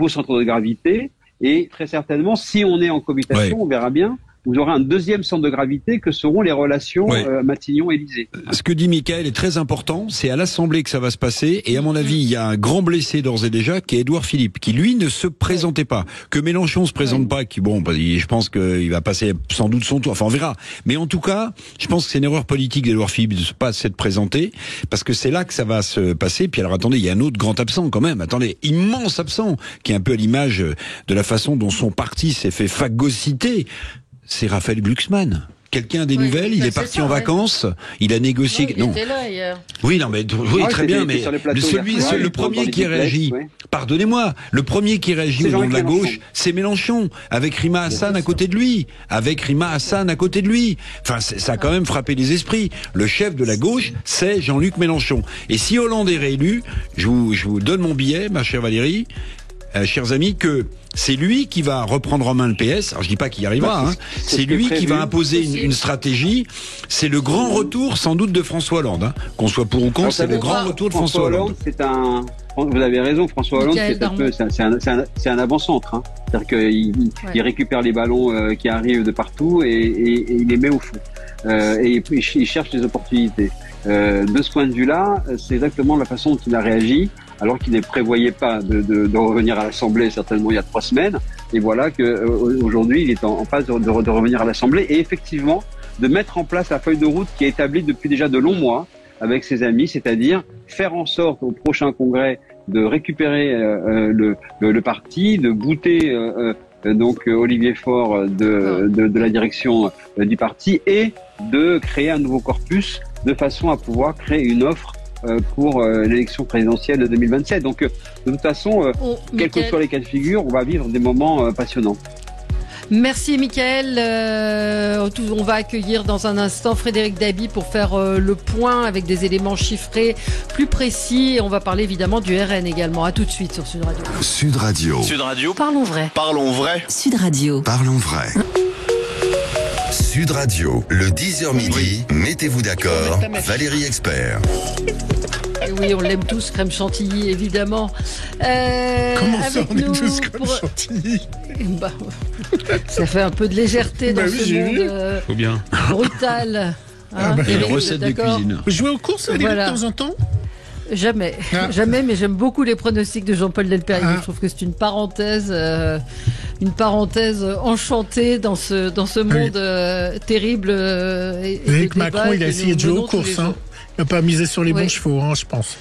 centre de gravité, et très certainement, si on est en cohabitation, on verra bien, vous aurez un deuxième centre de gravité que seront les relations Matignon-Élysée. Ce que dit Mickaël est très important, c'est à l'Assemblée que ça va se passer, et à mon avis, il y a un grand blessé d'ores et déjà, qui est Édouard Philippe, qui lui ne se présentait pas. Que Mélenchon se présente pas, je pense qu'il va passer sans doute son tour, enfin on verra. Mais en tout cas, je pense que c'est une erreur politique d'Édouard Philippe de ne pas s'être présenté, parce que c'est là que ça va se passer. Puis alors attendez, il y a un autre grand absent quand même, immense absent, qui est un peu à l'image de la façon dont son parti s'est fait phagocyter. C'est Raphaël Glucksmann, Quelqu'un a des nouvelles? Il est parti en vacances? Il a négocié? Non, il était là hier. Oui, non, mais oui, très bien, mais le premier qui réagit, pardonnez-moi, le premier qui réagit au nom de la gauche, c'est Mélenchon, avec Rima Hassan à côté de lui. Enfin, ça a quand même frappé les esprits. Le chef de la gauche, c'est Jean-Luc Mélenchon. Et si Hollande est réélu, je vous donne mon billet, ma chère Valérie, chers amis, que c'est lui qui va reprendre en main le PS. Alors je dis pas qu'il y arrivera, c'est lui qui va imposer une stratégie. C'est le grand retour sans doute de François Hollande, qu'on soit pour ou contre, c'est le grand retour de François Hollande. Vous avez raison, François Hollande, c'est un avant-centre. C'est-à-dire qu'il récupère les ballons qui arrivent de partout et il les met au fond. Et il cherche les opportunités. De ce point de vue-là, c'est exactement la façon dont il a réagi, alors qu'il ne prévoyait pas de revenir à l'Assemblée certainement il y a 3 semaines. Et voilà qu'aujourd'hui, il est en phase de revenir à l'Assemblée et effectivement de mettre en place la feuille de route qui est établie depuis déjà de longs mois avec ses amis, c'est-à-dire faire en sorte au prochain congrès de récupérer le parti, de bouter donc Olivier Faure de la direction du parti et de créer un nouveau corpus de façon à pouvoir créer une offre pour l'élection présidentielle de 2027. Donc, de toute façon, quels que soient les cas de figure, on va vivre des moments passionnants. Merci Mickaël. On va accueillir dans un instant Frédéric Dabi pour faire le point avec des éléments chiffrés plus précis. On va parler évidemment du RN également. À tout de suite sur Sud Radio. Sud Radio. Sud Radio. Parlons vrai. Parlons vrai. Sud Radio. Parlons vrai. Sud Radio, le 10h midi, mettez-vous d'accord, Valérie Expert. Et oui, on l'aime tous, crème chantilly, évidemment. Comment ça, on aime tous crème chantilly? Ça fait un peu de légèreté dans ce monde brutal. Et les recettes de cuisine. Vous jouez aux courses, Valérie, de temps en temps? Jamais, mais j'aime beaucoup les pronostics de Jean-Paul Delperrier. Je trouve que c'est une parenthèse enchantée dans ce monde terrible. Eric Macron, il a essayé de jouer aux courses. Il n'a pas misé sur les bons chevaux, je pense.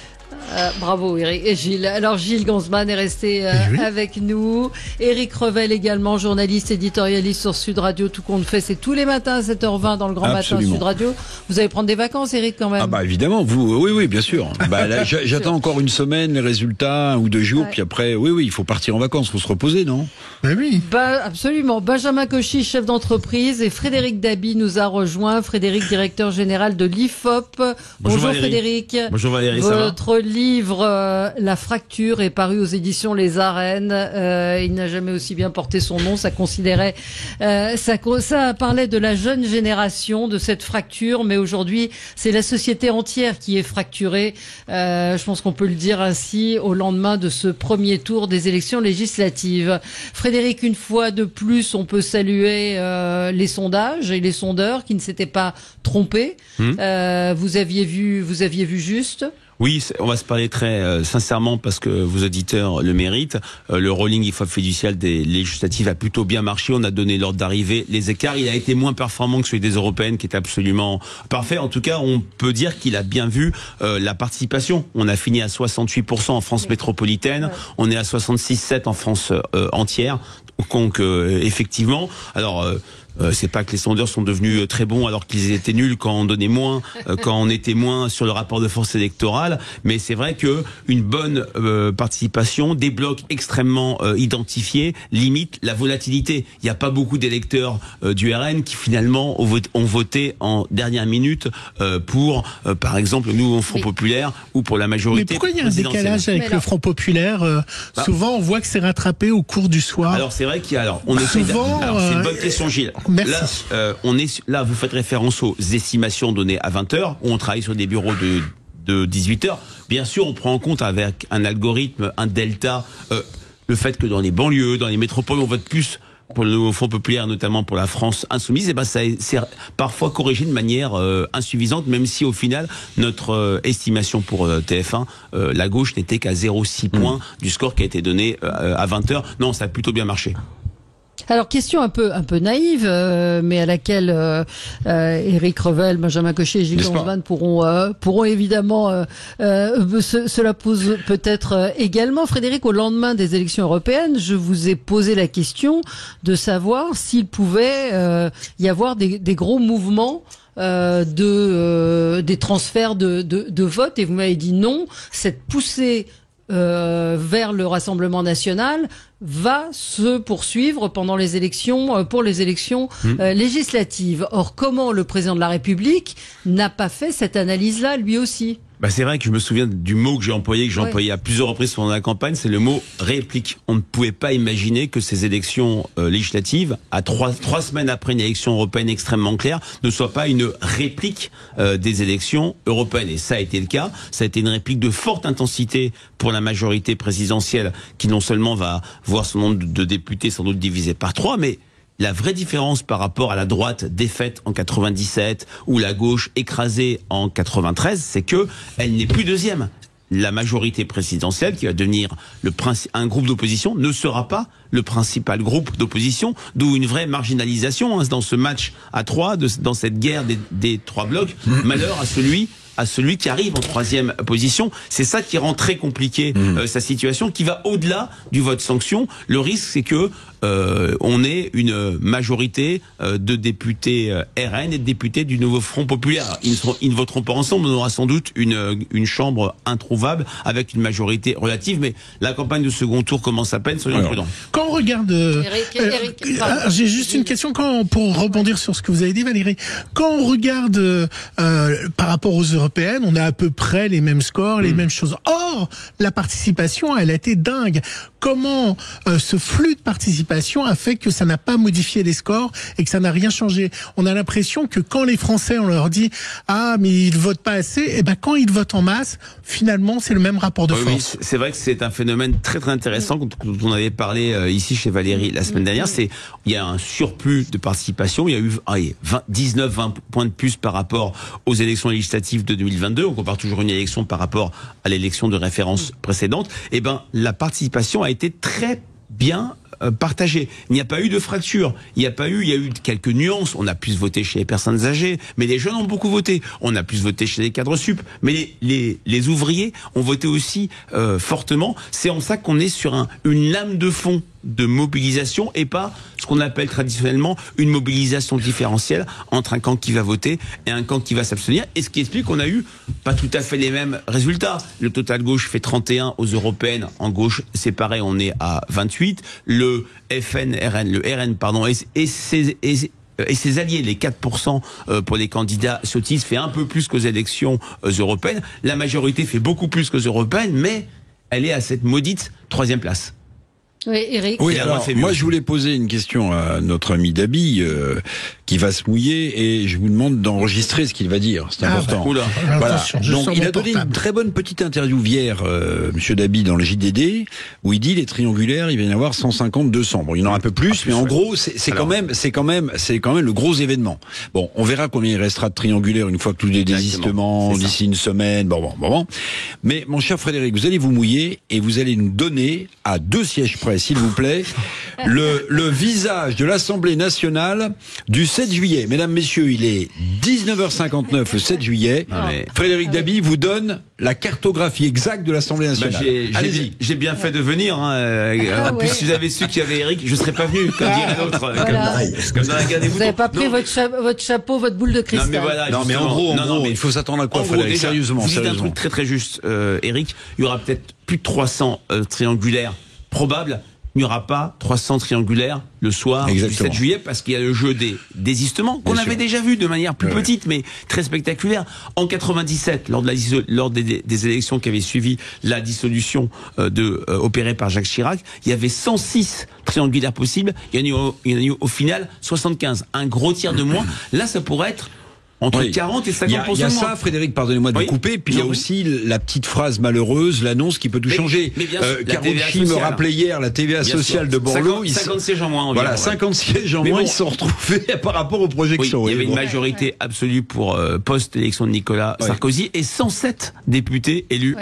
Bravo Eric et Gilles. Alors Gilles Gansman est resté avec nous. Eric Revel également, journaliste, éditorialiste sur Sud Radio. Tout compte fait, c'est tous les matins à 7h20 dans le Grand Matin Sud Radio. Vous allez prendre des vacances, Eric, quand même? Évidemment, oui, bien sûr. Là, j'attends encore une semaine, les résultats, 1 ou 2 jours, puis après, il faut partir en vacances, il faut se reposer, non? Oui. Absolument. Benjamin Cauchy, chef d'entreprise, et Frédéric Dabi nous a rejoint. Frédéric, directeur général de l'IFOP. Bonjour Frédéric. Bonjour Valérie, ça va? Votre livre La fracture est paru aux éditions Les Arènes. Il n'a jamais aussi bien porté son nom. Ça considérait, ça parlait de la jeune génération, de cette fracture, mais aujourd'hui c'est la société entière qui est fracturée. Je pense qu'on peut le dire ainsi au lendemain de ce premier tour des élections législatives. Frédéric, une fois de plus, on peut saluer les sondages et les sondeurs qui ne s'étaient pas trompés. Vous aviez vu juste? Oui, on va se parler très sincèrement parce que vos auditeurs le méritent. Le rolling IFOP fiducial des législatives a plutôt bien marché. On a donné l'ordre d'arrivée. Les écarts, il a été moins performant que celui des européennes qui est absolument parfait. En tout cas, on peut dire qu'il a bien vu la participation. On a fini à 68% en France métropolitaine. On est à 66,7% en France entière. Donc effectivement, alors c'est pas que les sondeurs sont devenus très bons alors qu'ils étaient nuls quand on donnait moins, quand on était moins sur le rapport de force électorale, mais c'est vrai que une bonne participation, des blocs extrêmement identifiés, limite la volatilité. Il n'y a pas beaucoup d'électeurs du RN qui finalement ont voté en dernière minute pour, par exemple, nous au Front Populaire ou pour la majorité. Mais pourquoi il y a un décalage avec le Front Populaire? Souvent, on voit que c'est rattrapé au cours du soir. Alors c'est vrai qu'il y a, on essaie souvent, c'est une bonne question, Gilles. Merci. Là, vous faites référence aux estimations données à 20h, où on travaille sur des bureaux de 18h. Bien sûr, on prend en compte avec un algorithme, un delta, le fait que dans les banlieues, dans les métropoles, on vote plus pour le Front Populaire, notamment pour la France insoumise, et ça c'est parfois corrigé de manière insuffisante, même si au final notre estimation pour TF1, la gauche n'était qu'à 0,6 points du score qui a été donné à 20h. Non, ça a plutôt bien marché. Alors, question un peu naïve, mais à laquelle Éric Revel, Benjamin Cochet et Gilles Lanzmann pourront évidemment cela pose peut-être également. Frédéric, au lendemain des élections européennes, je vous ai posé la question de savoir s'il pouvait y avoir des gros mouvements des transferts de vote, et vous m'avez dit non. Cette poussée vers le Rassemblement national va se poursuivre pendant les élections, pour les élections législatives. Or, comment le président de la République n'a pas fait cette analyse-là, lui aussi? C'est vrai que je me souviens du mot que j'ai employé à plusieurs reprises pendant la campagne, c'est le mot réplique. On ne pouvait pas imaginer que ces élections législatives, à trois semaines après une élection européenne extrêmement claire, ne soient pas une réplique des élections européennes. Et ça a été le cas. Ça a été une réplique de forte intensité pour la majorité présidentielle, qui non seulement va voir son nombre de députés sans doute divisé par 3, mais la vraie différence par rapport à la droite défaite en 97 ou la gauche écrasée en 93, c'est que elle n'est plus deuxième. La majorité présidentielle, qui va devenir un groupe d'opposition, ne sera pas le principal groupe d'opposition, d'où une vraie marginalisation dans ce match à 3, dans cette guerre des 3 blocs. Malheur à celui qui arrive en 3e position. C'est ça qui rend très compliqué sa situation, qui va au-delà du vote sanction. Le risque, c'est que on ait une majorité de députés RN et de députés du nouveau Front Populaire. Ils ne voteront pas ensemble. On aura sans doute une chambre introuvable avec une majorité relative. Mais la campagne de second tour commence à peine. Soyons prudents. Quand on regarde, j'ai juste une question pour rebondir sur ce que vous avez dit, Valérie. Quand on regarde par rapport aux européennes, on a à peu près les mêmes scores, les mêmes choses. Or, la participation, elle a été dingue. Comment ce flux de participation a fait que ça n'a pas modifié les scores et que ça n'a rien changé? On a l'impression que quand les Français, on leur dit « Ah, mais ils votent pas assez », et quand ils votent en masse, finalement, c'est le même rapport de force. Oui, c'est vrai que c'est un phénomène très très intéressant dont on avait parlé ici chez Valérie la semaine dernière. Il y a un surplus de participation. Il y a eu 19-20 points de plus par rapport aux élections législatives de 2022. On compare toujours une élection par rapport à l'élection de référence précédente. La participation a été très bien partagé. Il n'y a pas eu de fracture. Il y a eu quelques nuances. On a plus voté chez les personnes âgées, mais les jeunes ont beaucoup voté. On a plus voté chez les cadres sup, mais les ouvriers ont voté aussi fortement. C'est en ça qu'on est sur une lame de fond de mobilisation et pas ce qu'on appelle traditionnellement une mobilisation différentielle entre un camp qui va voter et un camp qui va s'abstenir. Et ce qui explique qu'on a eu pas tout à fait les mêmes résultats. Le total gauche fait 31 aux européennes. En gauche, c'est pareil, on est à 28. Le RN, et ses alliés, les 4% pour les candidats socialistes, fait un peu plus qu'aux élections européennes. La majorité fait beaucoup plus qu'aux européennes, mais elle est à cette maudite 3e place. Oui, Éric. Oui, alors, moi je voulais poser une question à notre ami Dabi qui va se mouiller et je vous demande d'enregistrer ce qu'il va dire. C'est important. Voilà. Donc il a donné une très bonne petite interview hier, Monsieur Dabi, dans le JDD, où il dit les triangulaires, il va y en avoir 150, 200. Bon, il y en aura un peu plus, mais en gros, c'est quand même le gros événement. Bon, on verra combien il restera de triangulaires une fois que tous les désistements d'ici une semaine. Bon. Mais mon cher Frédéric, vous allez vous mouiller et vous allez nous donner à 2 sièges près, s'il vous plaît, le visage de l'Assemblée nationale du 7 juillet. Mesdames, messieurs, il est 19h59 le 7 juillet. Frédéric Dabi vous donne la cartographie exacte de l'Assemblée nationale. J'ai bien fait de venir. Puis si vous avez su qu'il y avait Eric, je ne serais pas venu, comme dirait l'autre. Comme dans la guerre des boutons. Vous n'avez pas pris votre chapeau, votre boule de cristal. Mais en gros, il faut s'attendre à quoi, Frédéric? Sérieusement. Vous dites un truc très très juste, Eric. Il y aura peut-être plus de 300 triangulaires probables. Il n'y aura pas 300 triangulaires le soir du 7 juillet parce qu'il y a le jeu des désistements qu'on avait déjà vu de manière plus petite mais très spectaculaire. En 97, lors des élections qui avaient suivi la dissolution opérée par Jacques Chirac, il y avait 106 triangulaires possibles. Il y en a eu au final 75. Un gros tiers de moins. Là, ça pourrait être entre 40 et 50%. Il y a ça, Frédéric, pardonnez-moi de vous couper, puis il y a aussi la petite phrase malheureuse, l'annonce qui peut tout changer. Mais bien sûr, Carucci me rappelait hier la TVA sociale de Borloo. 50 sièges en moins environ. Voilà, 50 sièges en moins, ils se sont retrouvés par rapport aux projections. Oui, il y avait une majorité absolue pour post-élection de Nicolas Sarkozy et 107 députés élus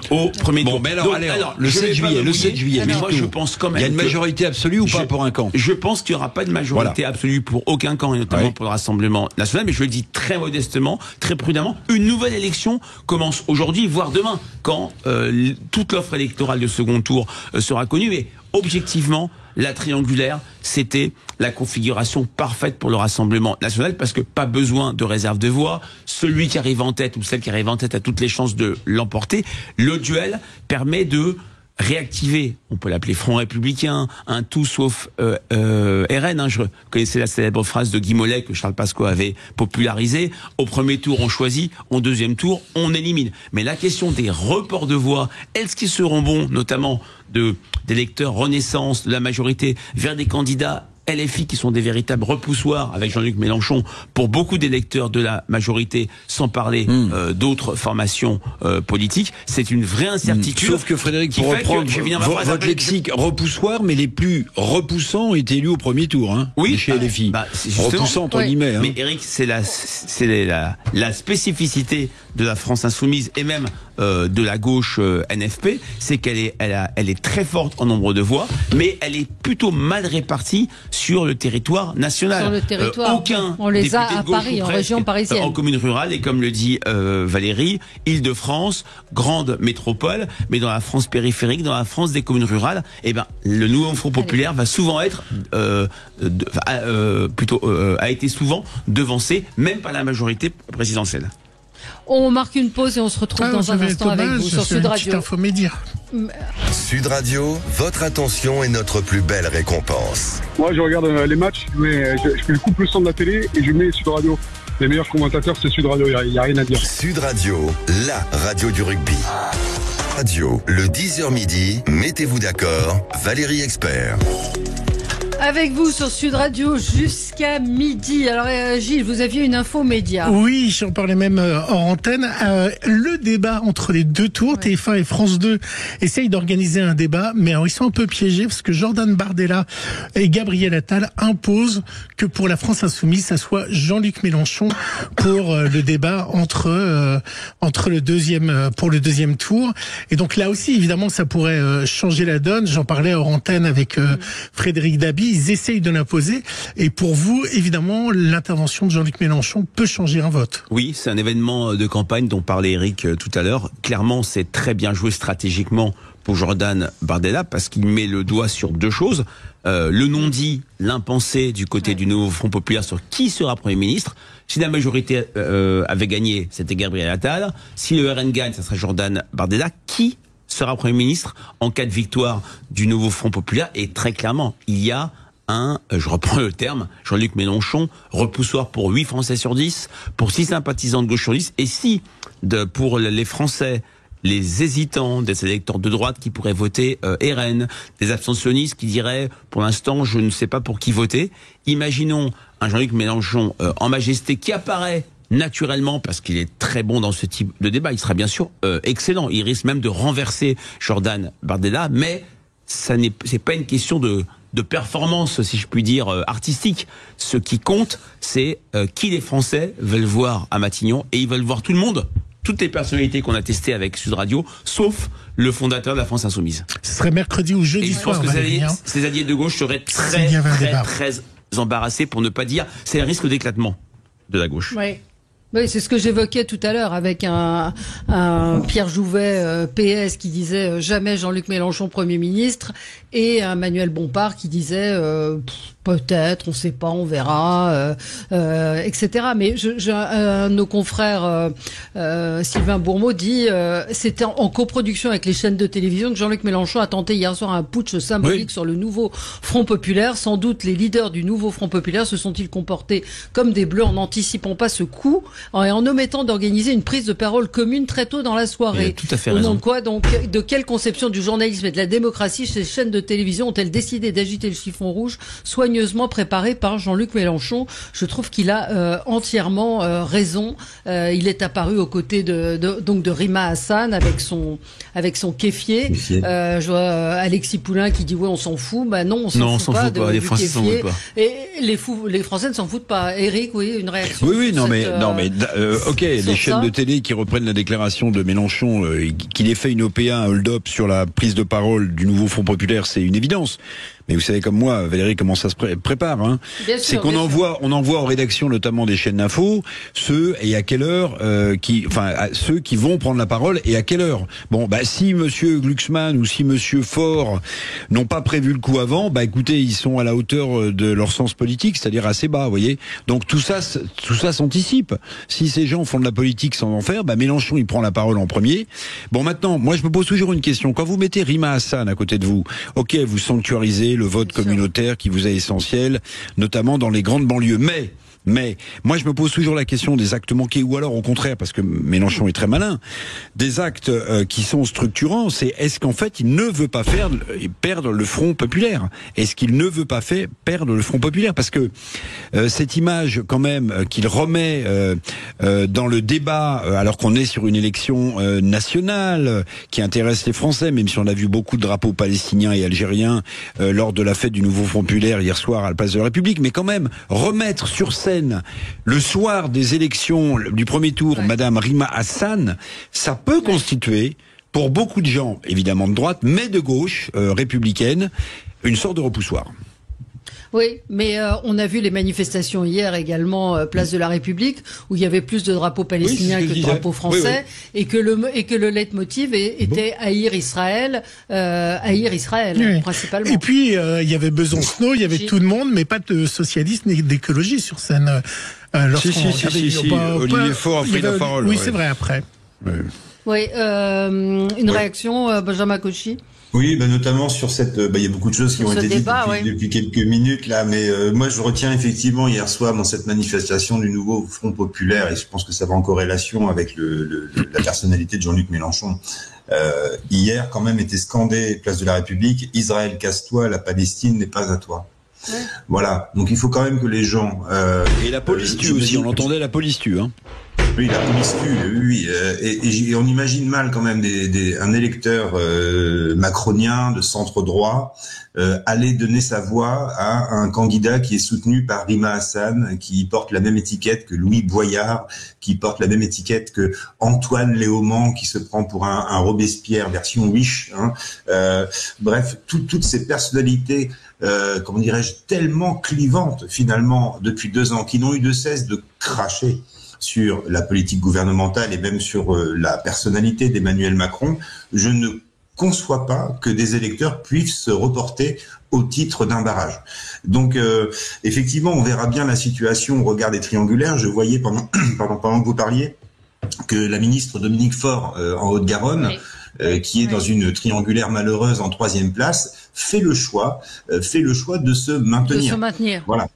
au premier tour. Mais alors, le 7 juillet, mais moi je pense quand même. Il y a une majorité absolue ou pas pour un camp? Je pense qu'il n'y aura pas de majorité absolue pour aucun camp, et notamment pour le Rassemblement national, mais je le dis très modestement, très prudemment, une nouvelle élection commence aujourd'hui, voire demain, quand toute l'offre électorale de second tour sera connue. Et objectivement, la triangulaire, c'était la configuration parfaite pour le Rassemblement national, parce que pas besoin de réserve de voix. Celui qui arrive en tête ou celle qui arrive en tête a toutes les chances de l'emporter. Le duel permet de réactiver, on peut l'appeler Front républicain, un tout sauf RN. Je connaissais la célèbre phrase de Guy Mollet que Charles Pasqua avait popularisée. Au premier tour, on choisit. Au deuxième tour, on élimine. Mais la question des reports de voix, est-ce qu'ils seront bons, notamment d'électeurs Renaissance, de la majorité, vers des candidats LFI qui sont des véritables repoussoirs avec Jean-Luc Mélenchon pour beaucoup d'électeurs de la majorité, sans parler d'autres formations politiques. C'est une vraie incertitude. Sauf que Frédéric, pour reprendre votre lexique, repoussoir, mais les plus repoussants ont été élus au premier tour, chez LFI. Repoussant entre guillemets. Mais Eric, c'est la spécificité de la France insoumise et même de la gauche NFP, c'est qu'elle est très forte en nombre de voix, mais elle est plutôt mal répartie sur le territoire national. Sur le territoire, on les a à Paris, en région parisienne. En commune rurale, et comme le dit Valérie, Île-de-France, grande métropole, mais dans la France périphérique, dans la France des communes rurales, le nouveau Front populaire va souvent être, a été souvent devancé, même par la majorité présidentielle. On marque une pause et on se retrouve dans un instant avec vous sur Sud Radio. Sud Radio, votre attention est notre plus belle récompense. Moi, je regarde les matchs, mais je coupe le son de la télé et je mets Sud Radio. Les meilleurs commentateurs, c'est Sud Radio, il n'y a rien à dire. Sud Radio, la radio du rugby. Radio, le 10h midi, mettez-vous d'accord, Valérie Expert. Avec vous sur Sud Radio jusqu'à midi. Alors Gilles, vous aviez une info média. Oui, j'en parlais même hors antenne. Le débat entre les deux tours, TF1 et France 2 essayent d'organiser un débat, mais alors, ils sont un peu piégés parce que Jordan Bardella et Gabriel Attal imposent que pour la France insoumise, ça soit Jean-Luc Mélenchon pour le débat pour le deuxième tour. Et donc là aussi, évidemment, ça pourrait changer la donne. J'en parlais hors antenne avec Frédéric Dabi. Ils essayent de l'imposer. Et pour vous, évidemment, l'intervention de Jean-Luc Mélenchon peut changer un vote. Oui, c'est un événement de campagne dont parlait Eric tout à l'heure. Clairement, c'est très bien joué stratégiquement pour Jordan Bardella parce qu'il met le doigt sur deux choses. Le non-dit, l'impensé du côté du nouveau Front populaire sur qui sera Premier ministre. Si la majorité avait gagné, c'était Gabriel Attal. Si le RN gagne, ça sera Jordan Bardella. Qui sera Premier ministre en cas de victoire du nouveau Front populaire? Et très clairement, il y a je reprends le terme, Jean-Luc Mélenchon, repoussoir pour 8 Français sur 10, pour 6 sympathisants de gauche sur 10, et si pour les Français, les hésitants, des électeurs de droite qui pourraient voter RN, des abstentionnistes qui diraient pour l'instant je ne sais pas pour qui voter, imaginons un Jean-Luc Mélenchon en majesté qui apparaît naturellement, parce qu'il est très bon dans ce type de débat, il sera bien sûr excellent, il risque même de renverser Jordan Bardella, mais c'est pas une question de performance, si je puis dire, artistique. Ce qui compte, c'est qui les Français veulent voir à Matignon, et ils veulent voir tout le monde, toutes les personnalités qu'on a testées avec Sud Radio, sauf le fondateur de la France Insoumise. Ce serait mercredi ou jeudi soir. Je pense que ces alliés de gauche seraient très embarrassés, pour ne pas dire, c'est un risque d'éclatement de la gauche. Oui, c'est ce que j'évoquais tout à l'heure avec un Pierre Jouvet PS qui disait jamais Jean-Luc Mélenchon Premier ministre, et un Manuel Bompard qui disait peut-être, on ne sait pas, on verra, etc. Mais nos confrères Sylvain Bourmeau dit c'était en coproduction avec les chaînes de télévision que Jean-Luc Mélenchon a tenté hier soir un putsch symbolique sur le nouveau Front populaire. Sans doute les leaders du nouveau Front populaire se sont-ils comportés comme des bleus en n'anticipant pas ce coup et en omettant d'organiser une prise de parole commune très tôt dans la soirée. Tout à fait raison. Au nom de quoi, donc, de quelle conception du journalisme et de la démocratie ces chaînes de télévision ont-elles décidé d'agiter le chiffon rouge soigneusement soigneusement préparé par Jean-Luc Mélenchon. Je trouve qu'il a entièrement raison. Il est apparu aux côtés de Rima Hassan avec son kéfier. Je vois Alexis Poulain qui dit ouais, on s'en fout. Bah non, on s'en fout pas. Les Français s'en foutent pas. Et les Français ne s'en foutent pas. Eric, oui, une réaction. Oui, ok, les chaînes de télé qui reprennent la déclaration de Mélenchon, qu'il ait fait une OPA, un hold-up sur la prise de parole du nouveau Front populaire, c'est une évidence. Mais vous savez comme moi, Valérie, comment ça se prépare, hein. C'est qu'on envoie aux rédactions, notamment des chaînes d'infos, ceux et à quelle heure, ceux qui vont prendre la parole et à quelle heure. Bon, bah si Monsieur Glucksmann ou si Monsieur Faure n'ont pas prévu le coup avant, bah écoutez, ils sont à la hauteur de leur sens politique, c'est-à-dire assez bas, vous voyez. Donc tout ça s'anticipe. Si ces gens font de la politique sans en faire, bah Mélenchon il prend la parole en premier. Bon, maintenant, moi je me pose toujours une question. Quand vous mettez Rima Hassan à côté de vous, ok, vous sanctuarisez le vote communautaire qui vous est essentiel, notamment dans les grandes banlieues. Mais moi je me pose toujours la question des actes manqués, ou alors au contraire, parce que Mélenchon est très malin, des actes qui sont structurants. C'est est-ce qu'en fait il ne veut pas perdre le Front populaire? Est-ce qu'il ne veut pas perdre le Front populaire? Parce que cette image quand même qu'il remet dans le débat, alors qu'on est sur une élection nationale qui intéresse les Français, même si on a vu beaucoup de drapeaux palestiniens et algériens lors de la fête du nouveau Front populaire hier soir à la place de la République, mais quand même remettre sur scène le soir des élections du premier tour, Madame Rima Hassan, ça peut constituer, pour beaucoup de gens, évidemment de droite, mais de gauche, républicaine, une sorte de repoussoir. Oui, mais on a vu les manifestations hier également, place de la République, où il y avait plus de drapeaux palestiniens que de drapeaux français, et que le leitmotiv était haïr Israël, principalement. Et puis il y avait Besancenot, il y avait tout le monde, mais pas de socialistes ni d'écologistes sur scène. Olivier Faure a pris la parole. Oui, c'est vrai, après. Oui, une réaction, Benjamin Cauchy. Oui, notamment sur cette, il y a beaucoup de choses qui ont été dites depuis quelques minutes là, mais moi je retiens effectivement hier soir dans cette manifestation du nouveau Front populaire, et je pense que ça va en corrélation avec la personnalité de Jean-Luc Mélenchon. Hier, quand même, était scandé place de la République: Israël, casse-toi, la Palestine n'est pas à toi. Ouais. Voilà. Donc il faut quand même que les gens. Et la police tue aussi. On entendait la police tue, hein. Oui, la police tue, oui. Et on imagine mal quand même un électeur macronien de centre droit aller donner sa voix à un candidat qui est soutenu par Rima Hassan, qui porte la même étiquette que Louis Boyard, qui porte la même étiquette que Antoine Léaumont, qui se prend pour un Robespierre version Wish. Hein. Bref, toutes ces personnalités, comment dirais-je, tellement clivantes finalement depuis 2 ans, qui n'ont eu de cesse de cracher sur la politique gouvernementale et même sur la personnalité d'Emmanuel Macron. Je ne conçois pas que des électeurs puissent se reporter au titre d'un barrage. Donc, effectivement, on verra bien la situation au regard des triangulaires. Je voyais pendant que vous parliez que la ministre Dominique Faure en Haute-Garonne, qui est dans une triangulaire malheureuse en 3e place, fait le choix de se maintenir. Voilà.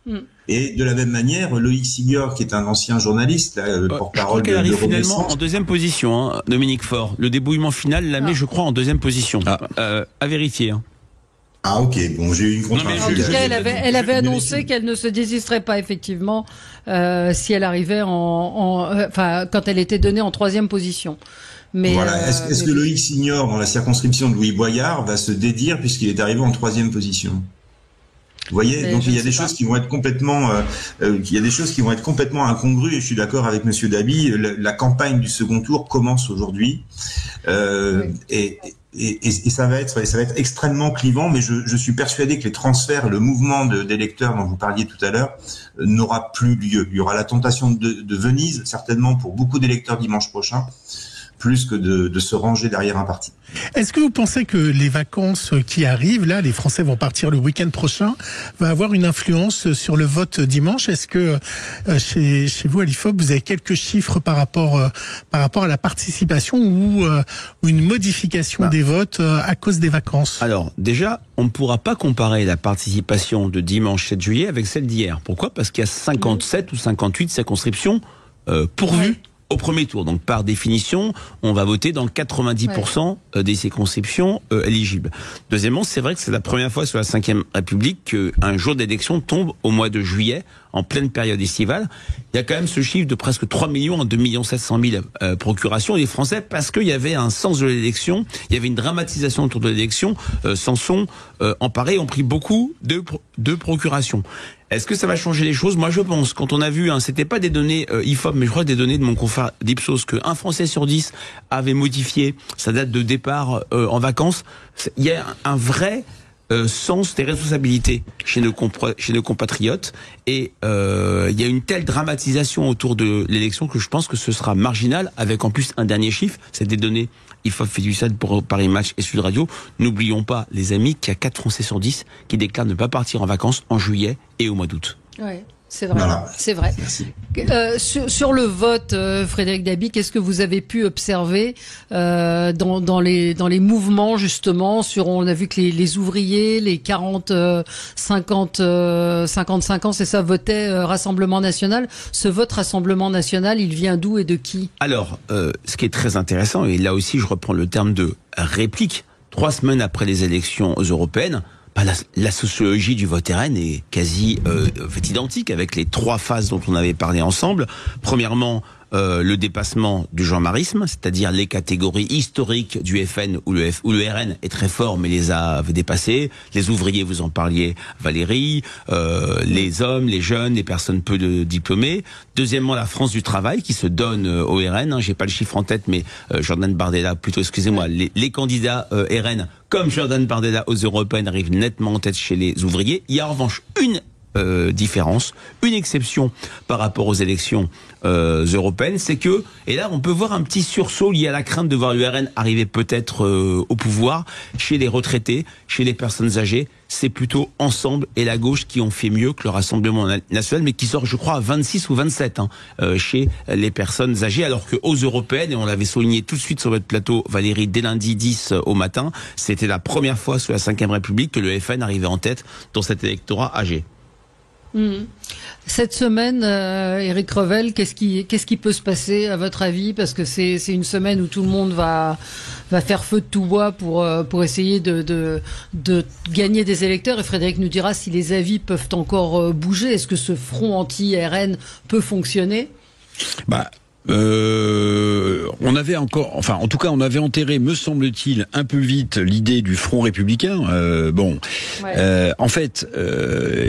Et de la même manière, Loïc Signor, qui est un ancien journaliste, porte-parole de arrive Renaissance, finalement en 2e position, hein, Dominique Faure. Le débouillement final l'a mis, je crois, en 2e position. À vérifier. Hein. Ah ok, bon, j'ai eu une contre-info. En tout cas, elle avait annoncé qu'elle ne se désisterait pas effectivement si elle arrivait quand elle était donnée en 3e position. Mais voilà. Est-ce que Loïc Signor, dans la circonscription de Louis Boyard, va se dédire puisqu'il est arrivé en 3e position? Vous voyez, donc il y a des choses qui vont être complètement, incongrues. Et je suis d'accord avec Monsieur Dabi. La campagne du second tour commence aujourd'hui, et ça va être extrêmement clivant. Mais je suis persuadé que les transferts, le mouvement d'électeurs dont vous parliez tout à l'heure, n'aura plus lieu. Il y aura la tentation de Venise, certainement pour beaucoup d'électeurs dimanche prochain, plus que de se ranger derrière un parti. Est-ce que vous pensez que les vacances qui arrivent, là, les Français vont partir le week-end prochain, va avoir une influence sur le vote dimanche? Est-ce que chez vous, à l'IFOP, vous avez quelques chiffres par rapport à la participation ou une modification des votes à cause des vacances? Alors, déjà, on ne pourra pas comparer la participation de dimanche 7 juillet avec celle d'hier. Pourquoi? Parce qu'il y a 57 ou 58 circonscriptions pourvues au premier tour. Donc par définition, on va voter dans 90% des circonscriptions éligibles. Deuxièmement, c'est vrai que c'est la première fois sous la Ve République qu'un jour d'élection tombe au mois de juillet, en pleine période estivale. Il y a quand même ce chiffre de presque 3 millions en 2 700 000 procurations des Français, parce qu'il y avait un sens de l'élection, il y avait une dramatisation autour de l'élection, s'en sont emparés, ont pris beaucoup de procurations. Est-ce que ça va changer les choses? Moi, je pense. Quand on a vu, c'était pas des données IFOP, mais je crois des données de mon confrère d'Ipsos, qu'un Français sur 10 avait modifié sa date de départ en vacances. Il y a un vrai sens des responsabilités chez nos compatriotes, et il y a une telle dramatisation autour de l'élection que je pense que ce sera marginal, avec en plus un dernier chiffre, c'est des données IFOP Fiducial pour Paris Match et Sud Radio. N'oublions pas, les amis, qu'il y a 4 Français sur 10 qui déclarent ne pas partir en vacances en juillet et au mois d'août. Ouais. C'est vrai, voilà. C'est vrai. Sur le vote, Frédéric Dabi, qu'est-ce que vous avez pu observer dans les mouvements, justement, on a vu que les ouvriers, les 55 ans, c'est ça, votaient Rassemblement National. Ce vote Rassemblement National, il vient d'où et de qui? Alors, ce qui est très intéressant, et là aussi je reprends le terme de réplique, 3 semaines après les élections européennes, la sociologie du vote RN est quasi identique, avec les 3 phases dont on avait parlé ensemble. Premièrement, le dépassement du genreisme, c'est-à-dire les catégories historiques du FN où le RN est très fort mais les a dépassés. Les ouvriers, vous en parliez, Valérie, les hommes, les jeunes, les personnes peu diplômées. Deuxièmement, la France du travail qui se donne au RN. J'ai pas le chiffre en tête, mais Jordan Bardella, excusez-moi, les candidats RN comme Jordan Bardella aux européennes arrivent nettement en tête chez les ouvriers. Il y a en revanche une différence, une exception par rapport aux élections européennes, c'est que, et là on peut voir un petit sursaut lié à la crainte de voir l'URN arriver peut-être au pouvoir, chez les retraités, chez les personnes âgées. C'est plutôt Ensemble et la gauche qui ont fait mieux que le Rassemblement National, mais qui sort, je crois, à 26 ou 27 chez les personnes âgées, alors qu'aux européennes, et on l'avait souligné tout de suite sur votre plateau, Valérie, dès lundi 10 au matin, c'était la première fois sous la Ve République que le FN arrivait en tête dans cet électorat âgé. Cette semaine, Éric Revel, qu'est-ce qui peut se passer à votre avis? Parce que c'est une semaine où tout le monde va faire feu de tout bois pour essayer de gagner des électeurs, et Frédéric nous dira si les avis peuvent encore bouger. Est-ce que ce front anti-RN peut fonctionner? On avait en tout cas, on avait enterré, me semble-t-il, un peu vite l'idée du Front républicain. En fait,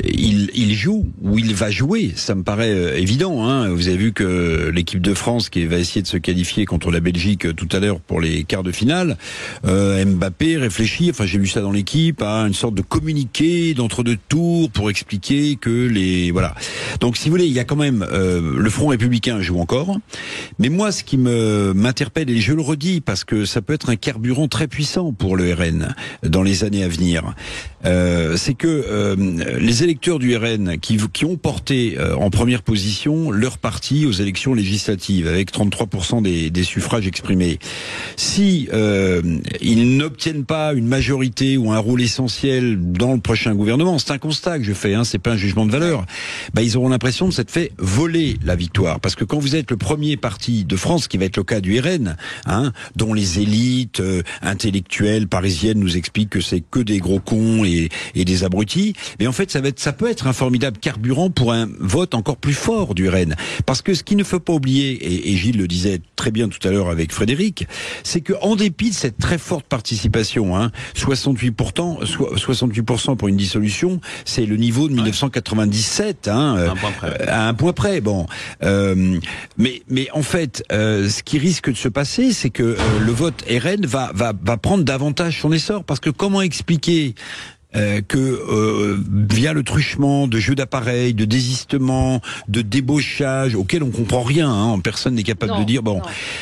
il joue, ou il va jouer, ça me paraît évident. Vous avez vu que l'équipe de France qui va essayer de se qualifier contre la Belgique tout à l'heure pour les quarts de finale, Mbappé réfléchit, j'ai lu ça dans l'équipe, à une sorte de communiqué d'entre-deux tours pour expliquer que voilà. Donc, si vous voulez, il y a quand même le Front républicain joue encore. Mais moi, ce qui m'interpelle, et je le redis, parce que ça peut être un carburant très puissant pour le RN dans les années à venir, c'est que les électeurs du RN qui ont porté en première position leur parti aux élections législatives, avec 33% des suffrages exprimés, si ils n'obtiennent pas une majorité ou un rôle essentiel dans le prochain gouvernement, c'est un constat que je fais, c'est pas un jugement de valeur, ils auront l'impression de s'être fait voler la victoire. Parce que quand vous êtes le premier parti de France, qui va être le cas du RN, dont les élites intellectuelles parisiennes nous expliquent que c'est que des gros cons et des abrutis, mais en fait ça peut être un formidable carburant pour un vote encore plus fort du RN. Parce que ce qu'il ne faut pas oublier, et Gilles le disait très bien tout à l'heure avec Frédéric, c'est que en dépit de cette très forte participation, 68% pour une dissolution, c'est le niveau de 1997, à un point près. Mais en fait, ce qui risque de se passer, c'est que le vote RN va prendre davantage son essor, parce que comment expliquer que via le truchement de jeux d'appareils, de désistement, de débauchage, auquel on comprend rien, personne n'est capable de dire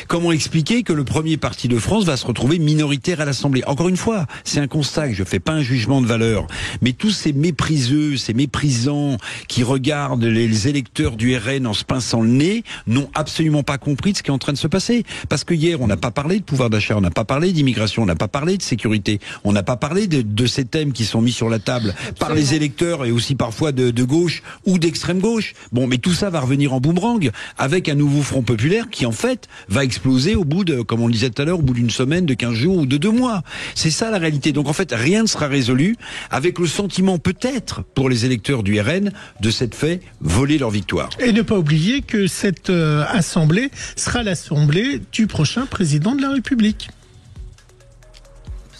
comment expliquer que le premier parti de France va se retrouver minoritaire à l'Assemblée. Encore une fois, c'est un constat que je fais pas un jugement de valeur, mais tous ces mépriseux, ces méprisants qui regardent les électeurs du RN en se pinçant le nez n'ont absolument pas compris de ce qui est en train de se passer. Parce que hier, on n'a pas parlé de pouvoir d'achat, on n'a pas parlé d'immigration, on n'a pas parlé de sécurité, on n'a pas parlé de ces thèmes qui sont mis sur la table par les électeurs et aussi parfois de gauche ou d'extrême gauche. Bon, mais tout ça va revenir en boomerang avec un nouveau Front populaire qui, en fait, va exploser au bout de, comme on le disait tout à l'heure, au bout d'une semaine, de 15 jours ou de 2 mois. C'est ça la réalité. Donc, en fait, rien ne sera résolu avec le sentiment, peut-être, pour les électeurs du RN, de s'être fait voler leur victoire. Et ne pas oublier que cette assemblée sera l'assemblée du prochain président de la République.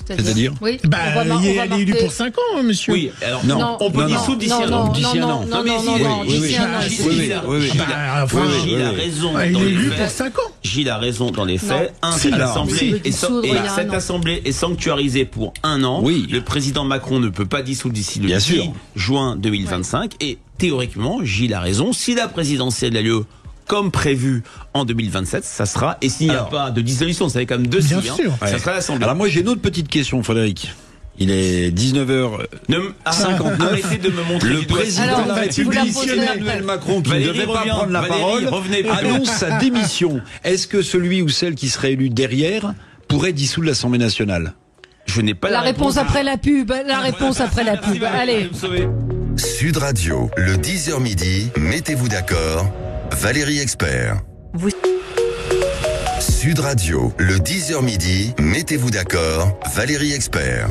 C'est-à-dire oui. Il est élu pour 5 ans, monsieur. Oui, alors non, on peut dissoudre d'ici un an. D'ici un an. Non, mais Gilles a raison dans les faits. Il est élu pour 5 ans. Gilles a raison dans les faits. Cette assemblée est sanctuarisée pour 1 an. Oui. Le président Macron ne peut pas dissoudre d'ici le 10 juin 2025. Et théoriquement, Gilles a raison. Si la présidentielle a lieu comme prévu en 2027, ça sera, et s'il n'y a pas de dissolution, ça fait quand même 2 signes, ça sera l'Assemblée. Alors moi j'ai une autre petite question, Frédéric. Il est 19h59. Arrêtez de me montrer le président de la République, Emmanuel Macron, qui ne devait pas prendre la parole, annonce sa démission. Est-ce que celui ou celle qui serait élu derrière pourrait dissoudre l'Assemblée nationale? Je n'ai pas la réponse après la pub. La réponse après la pub. Allez. Sud Radio, le 10h midi, mettez-vous d'accord. Valérie Expert. Sud Radio, le 10h midi, mettez-vous d'accord. Valérie Expert.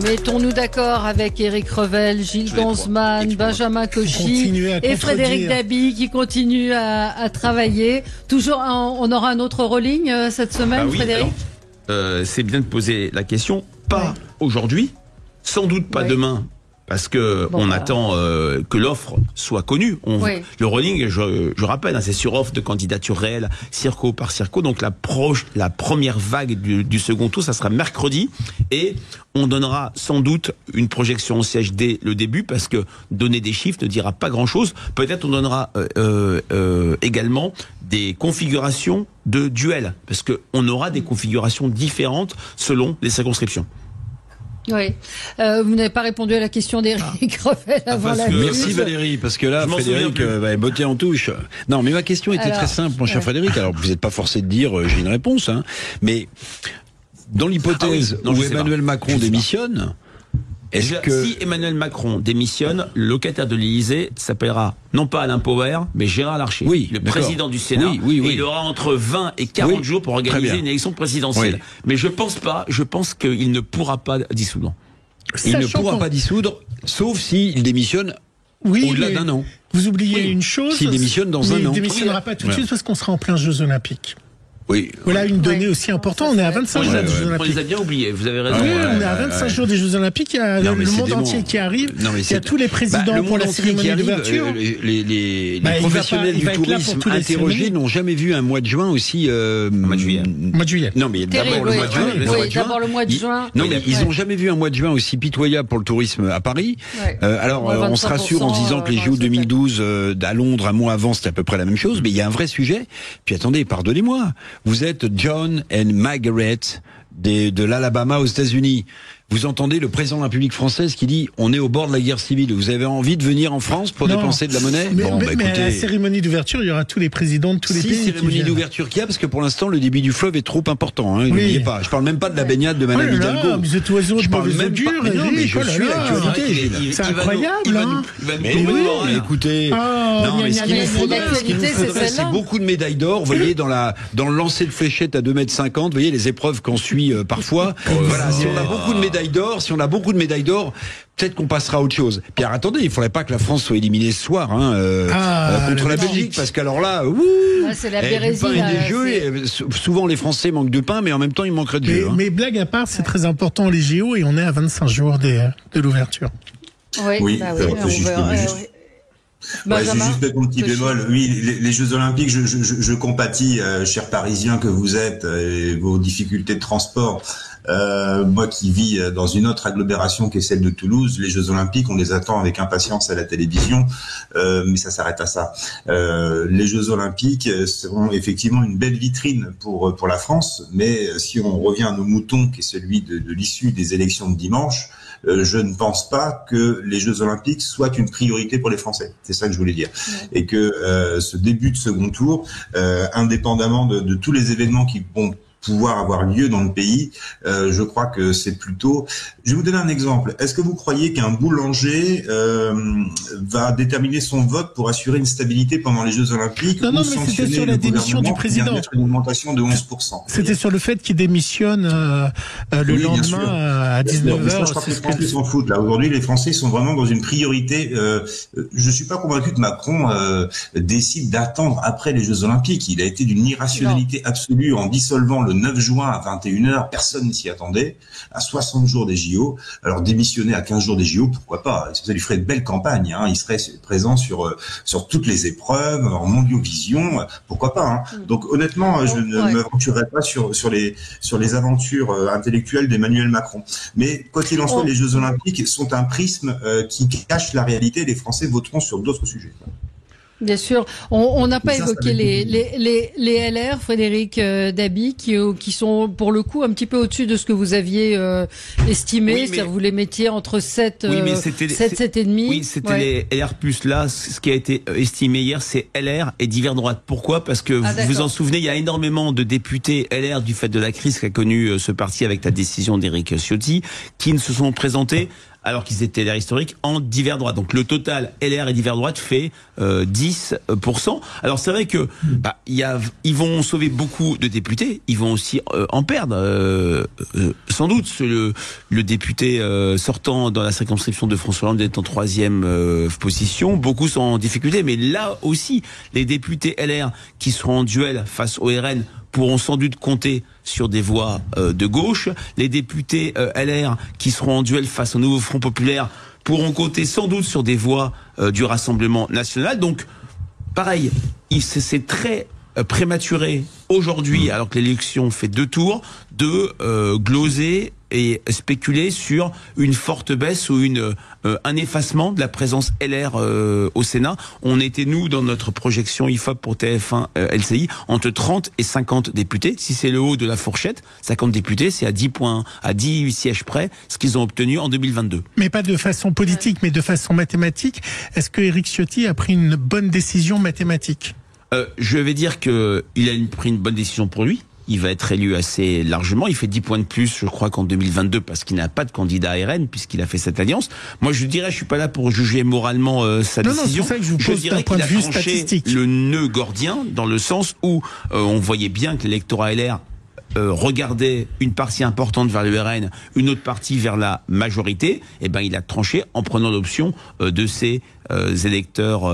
Mettons-nous d'accord avec Éric Revel, Gilles Gonzman, Benjamin Cauchy et Frédéric Dabi qui continuent à travailler. Toujours, on aura un autre rolling cette semaine, Frédéric. C'est bien de poser la question. Pas aujourd'hui, sans doute pas demain. Parce que on attend que l'offre soit connue. Le rolling, je rappelle, c'est sur offre de candidature réelle, circo par circo. Donc la première vague du second tour, ça sera mercredi, et on donnera sans doute une projection au siège dès le début, parce que donner des chiffres ne dira pas grand-chose. Peut-être on donnera également des configurations de duel, parce que on aura des configurations différentes selon les circonscriptions. Oui. Vous n'avez pas répondu à la question d'Éric Revel avant la pub. Merci Valérie, parce que là, Frédéric va botter en touche. Non, mais ma question était très simple, mon cher Frédéric. Alors, vous n'êtes pas forcé de dire j'ai une réponse, hein. Mais dans l'hypothèse où Emmanuel Macron démissionne, si Emmanuel Macron démissionne, le locataire de l'Élysée s'appellera non pas Alain Power, mais Gérard Larcher, le président du Sénat. Et il aura entre 20 et 40 jours pour organiser une élection présidentielle. Mais je pense qu'il ne pourra pas dissoudre. Il ne pourra pas dissoudre, sauf s'il démissionne au-delà d'un an. Vous oubliez une chose. S'il démissionne dans un an. Il ne démissionnera pas tout de suite parce qu'on sera en plein Jeux Olympiques. Oui. Voilà une donnée aussi importante. On est à 25 jours des Jeux Olympiques. On les a bien oubliés, vous avez raison. Oui, on est à 25 jours des Jeux Olympiques. Il y a le monde entier qui arrive. Il y a tous les présidents pour la cérémonie d'ouverture. Les professionnels du tourisme interrogés n'ont jamais vu un mois de juin aussi. Mois de juillet. Mois de juillet. Non, mais d'abord le mois de juin. Oui, d'abord le mois de juin. Non, mais ils n'ont jamais vu un mois de juin aussi pitoyable pour le tourisme à Paris. Alors, on se rassure en disant que les JO 2012 à Londres, un mois avant, c'était à peu près la même chose. Mais il y a un vrai sujet. Puis attendez, pardonnez-moi. Vous êtes John et Margaret de l'Alabama aux États-Unis. Vous entendez le président de la République française qui dit on est au bord de la guerre civile. Vous avez envie de venir en France pour dépenser de la monnaie? Mais à la cérémonie d'ouverture, il y aura tous les présidents de tous les pays. Cérémonie d'ouverture qu'il y a, parce que pour l'instant, le débit du fleuve est trop important. N'oubliez pas. Je parle même pas de la baignade de Madame Hidalgo. Vous êtes oiseau de mauvaise augure. Mais je suis l'actualité. C'est incroyable. Mais oui, écoutez. Non, mais ce qu'il nous faudrait, c'est beaucoup de médailles d'or. Vous voyez, dans le lancer de fléchettes à 2,50 m, vous voyez les épreuves qu'on suit parfois. Voilà, si on a beaucoup de médailles d'or, peut-être qu'on passera à autre chose. Puis alors, attendez, il faudrait pas que la France soit éliminée ce soir contre la Belgique, parce qu'alors là, c'est la bérésie, du pain et des jeux. Et souvent les Français manquent de pain, mais en même temps ils manqueraient de jeux. Mais blague à part, c'est très important les JO et on est à 25 jours de l'ouverture. Oui, j'ai juste un petit bémol. Oui, les Jeux Olympiques, je compatis, chers Parisiens que vous êtes, et vos difficultés de transport. Moi qui vis dans une autre agglomération qui est celle de Toulouse, les Jeux Olympiques, on les attend avec impatience à la télévision, mais ça s'arrête à ça. Les Jeux Olympiques seront effectivement une belle vitrine pour la France, mais si on revient à nos moutons, qui est celui de l'issue des élections de dimanche, je ne pense pas que les Jeux Olympiques soient une priorité pour les Français. C'est ça que je voulais dire. Et que ce début de second tour, indépendamment de tous les événements qui vont pouvoir avoir lieu dans le pays. Je crois que c'est plutôt... Je vais vous donner un exemple. Est-ce que vous croyez qu'un boulanger va déterminer son vote pour assurer une stabilité pendant les Jeux Olympiques? Non, mais c'était sur la démission du président. Une augmentation de 11%. C'était sur le fait qu'il démissionne le lendemain à 19h. Je crois que les Français s'en foutent. Là, aujourd'hui, les Français sont vraiment dans une priorité. Je suis pas convaincu que Macron décide d'attendre après les Jeux Olympiques. Il a été d'une irrationalité absolue en dissolvant le 9 juin à 21h. Personne ne s'y attendait. À 60 jours des JO. Alors, démissionner à 15 jours des JO, pourquoi pas? Ça lui ferait de belles campagnes. Hein. Il serait présent sur toutes les épreuves, en mondiovision. Pourquoi pas, hein. Donc, honnêtement, je ne m'aventurerai pas sur les aventures intellectuelles d'Emmanuel Macron. Mais, quoi qu'il en soit, les Jeux Olympiques sont un prisme qui cache la réalité. Les Français voteront sur d'autres sujets. Bien sûr, on n'a pas évoqué les LR, Frédéric Dabi, qui sont pour le coup un petit peu au-dessus de ce que vous aviez estimé, c'est-à-dire vous les mettiez entre 7 et demi. Oui, c'était les LR+. Là, ce qui a été estimé hier, c'est LR et divers droite. Pourquoi? Parce que vous vous en souvenez, il y a énormément de députés LR du fait de la crise qu'a connue ce parti avec la décision d'Éric Ciotti, qui ne se sont présentés alors qu'ils étaient LR historiques, en divers droite. Donc le total LR et divers droite fait 10%. Alors c'est vrai que ils vont sauver beaucoup de députés, ils vont aussi en perdre. Sans doute, le député sortant dans la circonscription de François Hollande est en 3e position. Beaucoup sont en difficulté, mais là aussi, les députés LR qui seront en duel face au RN pourront sans doute compter sur des voix de gauche. Les députés LR qui seront en duel face au nouveau Front Populaire pourront compter sans doute sur des voix du Rassemblement National. Donc, pareil, c'est très prématuré aujourd'hui, alors que l'élection fait 2 tours, de gloser et spéculer sur une forte baisse ou un effacement de la présence LR au Sénat. On était, nous, dans notre projection IFOP pour TF1 LCI, entre 30 et 50 députés. Si c'est le haut de la fourchette, 50 députés, c'est à 10 sièges près, ce qu'ils ont obtenu en 2022. Mais pas de façon politique, mais de façon mathématique. Est-ce que Éric Ciotti a pris une bonne décision mathématique? Je vais dire que il a pris une bonne décision pour lui. Il va être élu assez largement. Il fait 10 points de plus, je crois, qu'en 2022, parce qu'il n'a pas de candidat RN, puisqu'il a fait cette alliance. Moi, je dirais, je suis pas là pour juger moralement sa décision. C'est ça que je vous pose dirais qu'il a tranché le nœud gordien, dans le sens où on voyait bien que l'électorat LR regardait une partie importante vers le RN, une autre partie vers la majorité. Et ben, il a tranché en prenant l'option de ces électeurs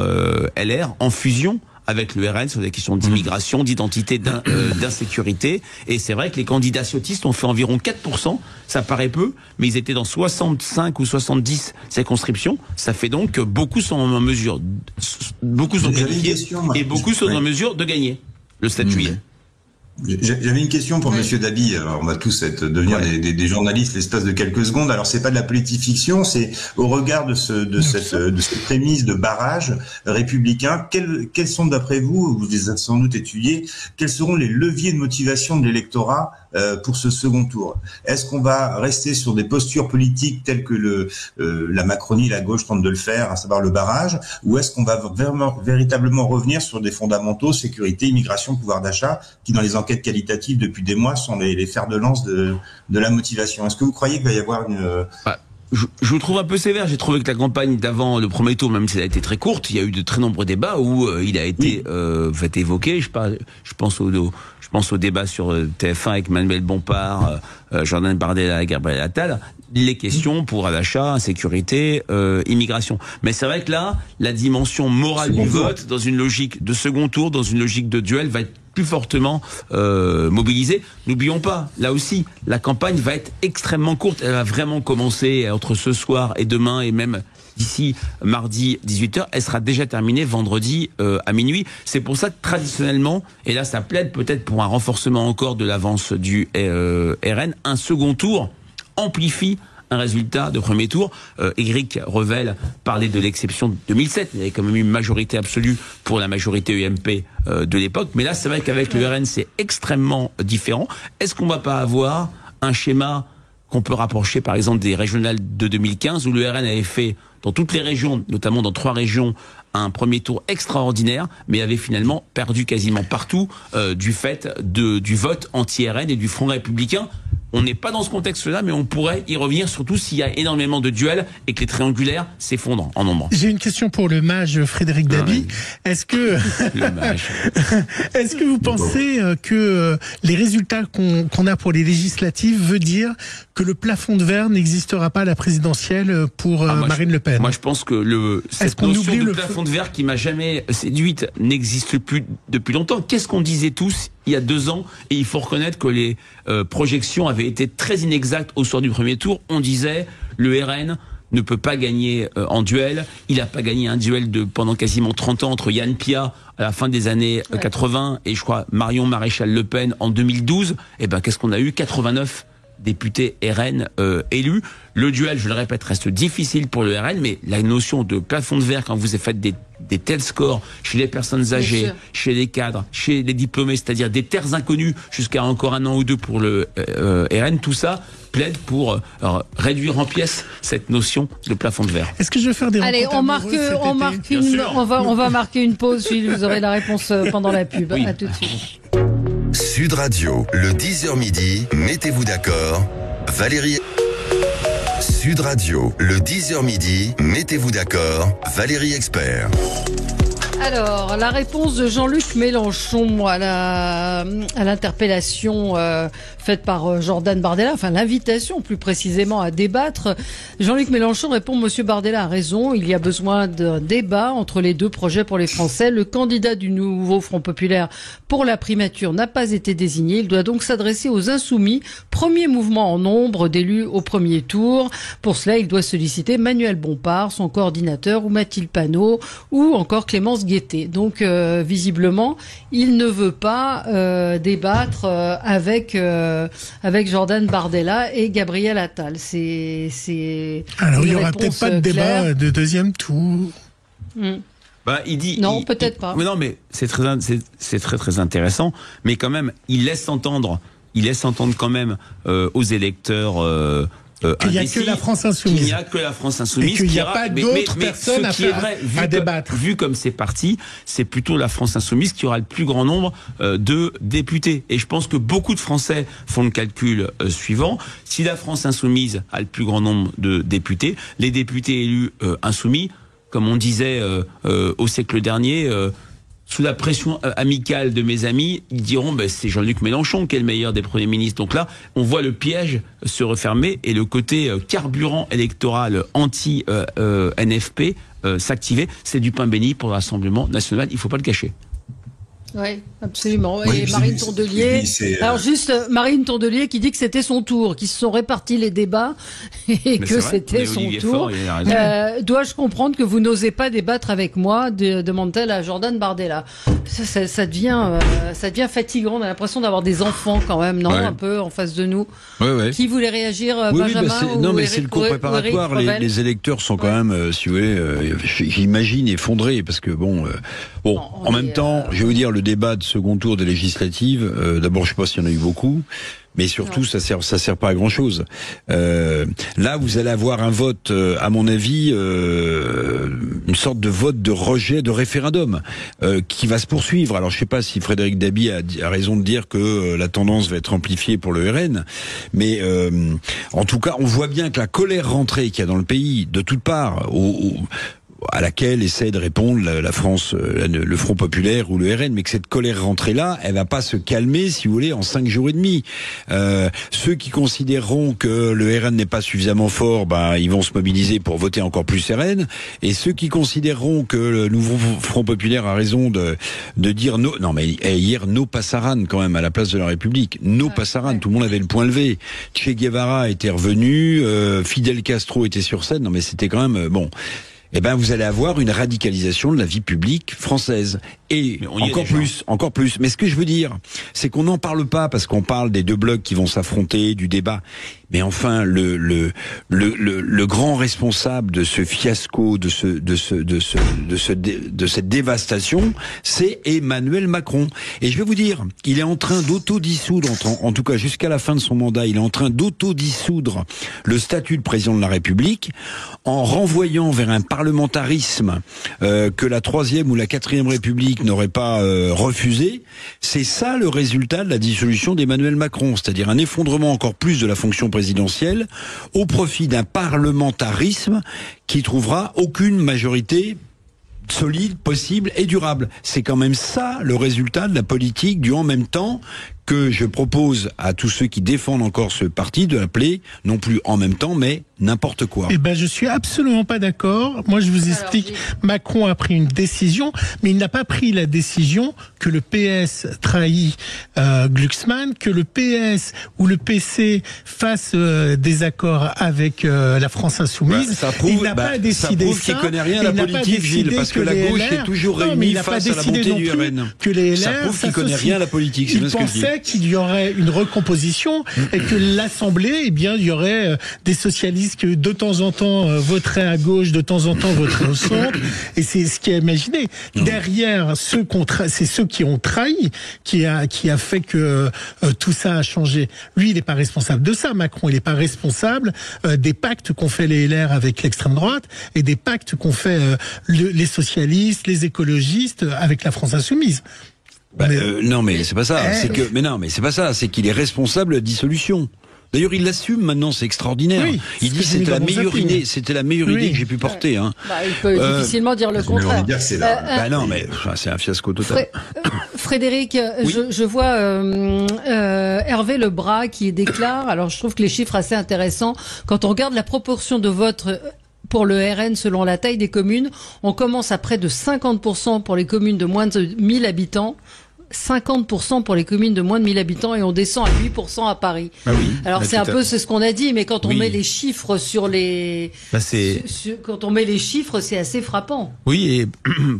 LR en fusion avec le RN sur des questions d'immigration, d'identité, d'insécurité. Et c'est vrai que les candidats ciotistes ont fait environ 4%. Ça paraît peu, mais ils étaient dans 65 ou 70 circonscriptions. Ça fait donc que beaucoup sont en mesure, beaucoup sont qualifiés et beaucoup sont en mesure de gagner le 7 juillet. J'avais une question pour Monsieur Dabi. Alors, on va tous devenir des journalistes l'espace de quelques secondes. Alors, c'est pas de la politique fiction, c'est au regard de cette prémisse de barrage républicain. Quels sont, d'après vous, vous les avez sans doute étudiés, quels seront les leviers de motivation de l'électorat pour ce second tour? Est-ce qu'on va rester sur des postures politiques telles que la Macronie, la gauche tentent de le faire, à savoir le barrage, ou est-ce qu'on va véritablement revenir sur des fondamentaux, sécurité, immigration, pouvoir d'achat, qui dans les enquêtes qualitatives depuis des mois sont les fers de lance de la motivation? Est-ce que vous croyez qu'il va y avoir une... Je vous trouve un peu sévère. J'ai trouvé que la campagne d'avant le premier tour, même si elle a été très courte, il y a eu de très nombreux débats où il a été évoqué. Je pense au débat sur TF1 avec Manuel Bompard, Jordan Bardella et Gabriel Attal. Les questions pouvoir d'achat, insécurité, immigration. Mais c'est vrai que là, la dimension morale du vote, dans une logique de second tour, dans une logique de duel, va être plus fortement mobilisée. N'oublions pas, là aussi, la campagne va être extrêmement courte. Elle va vraiment commencer entre ce soir et demain, et même d'ici mardi 18h. Elle sera déjà terminée vendredi à minuit. C'est pour ça que traditionnellement, et là ça plaide peut-être pour un renforcement encore de l'avance du RN, un second tour amplifie un résultat de premier tour. Éric Revel parlait de l'exception de 2007. Il y avait quand même eu une majorité absolue pour la majorité UMP de l'époque. Mais là, c'est vrai qu'avec le RN, c'est extrêmement différent. Est-ce qu'on va pas avoir un schéma qu'on peut rapprocher par exemple des régionales de 2015 où le RN avait fait dans toutes les régions, notamment dans 3 régions, un premier tour extraordinaire, mais avait finalement perdu quasiment partout du fait du vote anti-RN et du Front républicain. On n'est pas dans ce contexte-là, mais on pourrait y revenir, surtout s'il y a énormément de duels et que les triangulaires s'effondrent en nombre. J'ai une question pour le mage Frédéric Dabi. Est-ce que le mage. Est-ce que vous pensez que les résultats qu'on a pour les législatives veut dire que le plafond de verre n'existera pas à la présidentielle pour Marine Le Pen? Moi, je pense que cette notion de plafond de verre qui m'a jamais séduite n'existe plus depuis longtemps. Qu'est-ce qu'on disait tous il y a 2 ans? Et il faut reconnaître que les projections avaient été très inexactes au soir du premier tour. On disait le RN ne peut pas gagner en duel. Il n'a pas gagné un duel pendant quasiment 30 ans entre Yann Piat à la fin des années 80 et je crois Marion Maréchal Le Pen en 2012. Eh ben, qu'est-ce qu'on a eu? 89 députés RN élus. Le duel, je le répète, reste difficile pour le RN, mais la notion de plafond de verre, quand vous faites des tels scores chez les personnes âgées, chez les cadres, chez les diplômés, c'est-à-dire des terres inconnues jusqu'à encore 1 an ou 2 pour le RN, tout ça plaide pour réduire en pièces cette notion de plafond de verre. Est-ce que je vais faire des Allez, on va marquer une pause, Gilles, vous aurez la réponse pendant la pub. Oui. À tout de suite. Sud Radio, le 10h midi, mettez-vous d'accord, Valérie... Sud Radio, le 10h midi, mettez-vous d'accord, Valérie Expert. Alors, la réponse de Jean-Luc Mélenchon à l'interpellation faite par Jordan Bardella, enfin l'invitation plus précisément à débattre. Jean-Luc Mélenchon répond: Monsieur Bardella a raison, il y a besoin d'un débat entre les 2 projets pour les Français. Le candidat du nouveau Front Populaire pour la primature n'a pas été désigné. Il doit donc s'adresser aux Insoumis, premier mouvement en nombre d'élus au premier tour. Pour cela, il doit solliciter Manuel Bompard, son coordinateur, ou Mathilde Panot, ou encore Clémence Guettet. Donc, visiblement, il ne veut pas débattre avec Jordan Bardella et Gabriel Attal. Alors, il n'y aura peut-être pas de débat de deuxième tour. Il dit non, peut-être pas. Mais non, mais c'est très intéressant. Mais quand même, il laisse entendre quand même aux électeurs. Qu'il n'y a que la France insoumise. Qu'il n'y a que la France insoumise. Et qu'il n'y a pas d'autres personnes à débattre. Vu comme c'est parti, c'est plutôt la France insoumise qui aura le plus grand nombre de députés. Et je pense que beaucoup de Français font le calcul suivant. Si la France insoumise a le plus grand nombre de députés, les députés élus insoumis, comme on disait au siècle dernier, sous la pression amicale de mes amis, ils diront c'est Jean-Luc Mélenchon qui est le meilleur des premiers ministres. Donc là, on voit le piège se refermer et le côté carburant électoral anti-NFP s'activer. C'est du pain béni pour le Rassemblement national, il ne faut pas le cacher. Oui, absolument. Et Marine Tourdelier. Alors juste Marine Tourdelier qui dit que c'était son tour, qu'ils se sont répartis les débats et que c'était son tour. Dois-je comprendre que vous n'osez pas débattre avec moi, demande-t-elle à Jordan Bardella. Ça devient fatigant. On a l'impression d'avoir des enfants quand même, non, un peu en face de nous. Ouais. Qui voulait réagir, Benjamin c'est le cours préparatoire. Les électeurs sont quand même, si vous voulez, j'imagine effondrés parce que en même temps, je vais vous dire, le débat de second tour des législatives, d'abord je sais pas s'il y en a eu beaucoup, mais surtout ça sert pas à grand chose. Là vous allez avoir un vote, à mon avis, une sorte de vote de rejet de référendum qui va se poursuivre. Alors je sais pas si Frédéric Dabi a raison de dire que la tendance va être amplifiée pour le RN, mais en tout cas on voit bien que la colère rentrée qu'il y a dans le pays de toutes parts à laquelle essaie de répondre la France, le Front Populaire ou le RN, mais que cette colère rentrée-là, elle va pas se calmer, si vous voulez, en 5 jours et demi. Ceux qui considéreront que le RN n'est pas suffisamment fort, ils vont se mobiliser pour voter encore plus RN, et ceux qui considéreront que le nouveau Front Populaire a raison de dire non, mais hier, no passaran quand même, à la place de la République. No passaran, tout le monde avait le point levé. Che Guevara était revenu, Fidel Castro était sur scène, non mais c'était quand même, vous allez avoir une radicalisation de la vie publique française. Et encore plus. Mais ce que je veux dire, c'est qu'on n'en parle pas parce qu'on parle des 2 blocs qui vont s'affronter, du débat. Mais enfin, le grand responsable de ce fiasco, de cette dévastation, c'est Emmanuel Macron. Et je vais vous dire, il est en train d'autodissoudre, en tout cas jusqu'à la fin de son mandat, il est en train d'autodissoudre le statut de président de la République en renvoyant vers un parlementarisme que la 3e ou la 4e République n'aurait pas refusé. C'est ça le résultat de la dissolution d'Emmanuel Macron, c'est-à-dire un effondrement encore plus de la fonction présidentielle au profit d'un parlementarisme qui trouvera aucune majorité solide, possible et durable. C'est quand même ça le résultat de la politique du en même temps que je propose à tous ceux qui défendent encore ce parti de l'appeler non plus en même temps mais n'importe quoi. Eh ben, je suis absolument pas d'accord. Moi, je vous explique. Macron a pris une décision, mais il n'a pas pris la décision que le PS trahit Glucksmann, que le PS ou le PC fasse des accords avec la France Insoumise. Ça prouve, il n'a pas décidé ça. Qu'il connaît rien à la politique, Gilles, parce que la gauche est toujours réunie face à la montée du RN. Que les LR, ça prouve qu'il connaît rien à la politique. Il pensait qu'il y aurait une recomposition et que l'Assemblée, eh bien, il y aurait des socialistes que de temps en temps voteraient à gauche, de temps en temps voteraient au centre, et c'est ce qui est imaginé. Derrière c'est ceux qui ont trahi, qui a fait que tout ça a changé. Lui, il n'est pas responsable de ça. Macron, il n'est pas responsable des pactes qu'ont fait les LR avec l'extrême droite et des pactes qu'ont fait les socialistes, les écologistes avec la France Insoumise. Non, mais c'est pas ça. C'est pas ça. C'est qu'il est responsable de la dissolution. D'ailleurs, il l'assume maintenant, c'est extraordinaire. Oui, il dit c'était la meilleure idée, que j'ai pu porter. Hein. Il peut difficilement dire le contraire. Dire c'est non, mais c'est un fiasco total. Frédéric, je vois Hervé Lebras qui déclare. Alors, je trouve que les chiffres assez intéressants. Quand on regarde la proportion de votes pour le RN selon la taille des communes, on commence à près de 50% pour les communes de moins de 1000 habitants. 50% pour les communes de moins de 1000 habitants et on descend à 8% à Paris. Alors c'est un peu ce qu'on a dit, mais quand on met les chiffres sur les, quand on met les chiffres, c'est assez frappant. Oui, et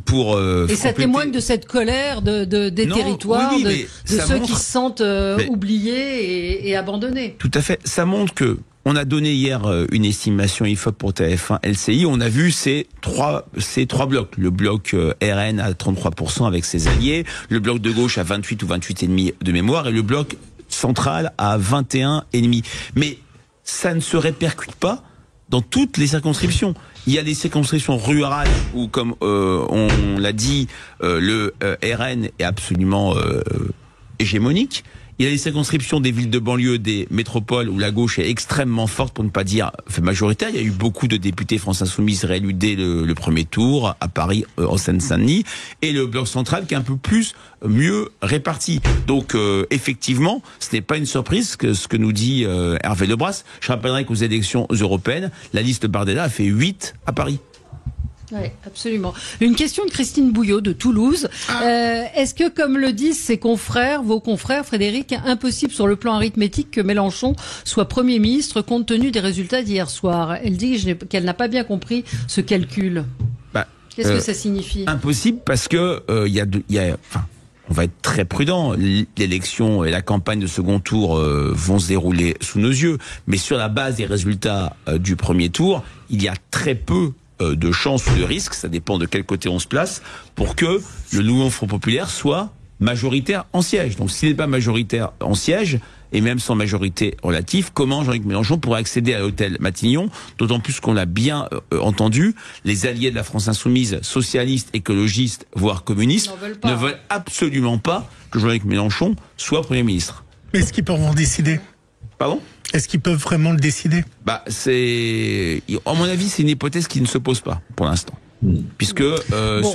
pour et ça témoigne de cette colère des territoires, de ceux qui se sentent oubliés et abandonnés. Tout à fait. Ça montre que on a donné hier une estimation IFOP pour TF1 LCI. On a vu ces trois blocs. Le bloc RN à 33% avec ses alliés, le bloc de gauche à 28 ou 28,5 de mémoire et le bloc central à 21,5. Mais ça ne se répercute pas dans toutes les circonscriptions. Il y a des circonscriptions rurales où, comme on l'a dit, le RN est absolument hégémonique. Il y a les circonscriptions des villes de banlieue, des métropoles où la gauche est extrêmement forte, pour ne pas dire majoritaire. Il y a eu beaucoup de députés France Insoumise réélus dès le premier tour, à Paris, en Seine-Saint-Denis, et le bloc central qui est un peu mieux réparti. Donc effectivement, ce n'est pas une surprise que ce que nous dit Hervé Lebras. Je rappellerai qu'aux élections européennes, la liste Bardella a fait 8 à Paris. Oui, absolument. Une question de Christine Bouillot de Toulouse. Est-ce que, comme le disent vos confrères, Frédéric, impossible sur le plan arithmétique que Mélenchon soit Premier ministre compte tenu des résultats d'hier soir? Elle dit qu'elle n'a pas bien compris ce calcul. Qu'est-ce que ça signifie? Impossible parce que on va être très prudent. L'élection et la campagne de second tour vont se dérouler sous nos yeux. Mais sur la base des résultats du premier tour, il y a très peu de chance ou de risque, ça dépend de quel côté on se place, pour que le nouveau Front Populaire soit majoritaire en siège. Donc s'il n'est pas majoritaire en siège, et même sans majorité relative, comment Jean-Luc Mélenchon pourrait accéder à l'hôtel Matignon? D'autant plus qu'on l'a bien entendu, les alliés de la France Insoumise, socialistes, écologistes, voire communistes, ne veulent absolument pas que Jean-Luc Mélenchon soit Premier ministre. Mais est-ce qu'ils peuvent en décider? Pardon? Est-ce qu'ils peuvent vraiment le décider? À mon avis, c'est une hypothèse qui ne se pose pas pour l'instant. Puisque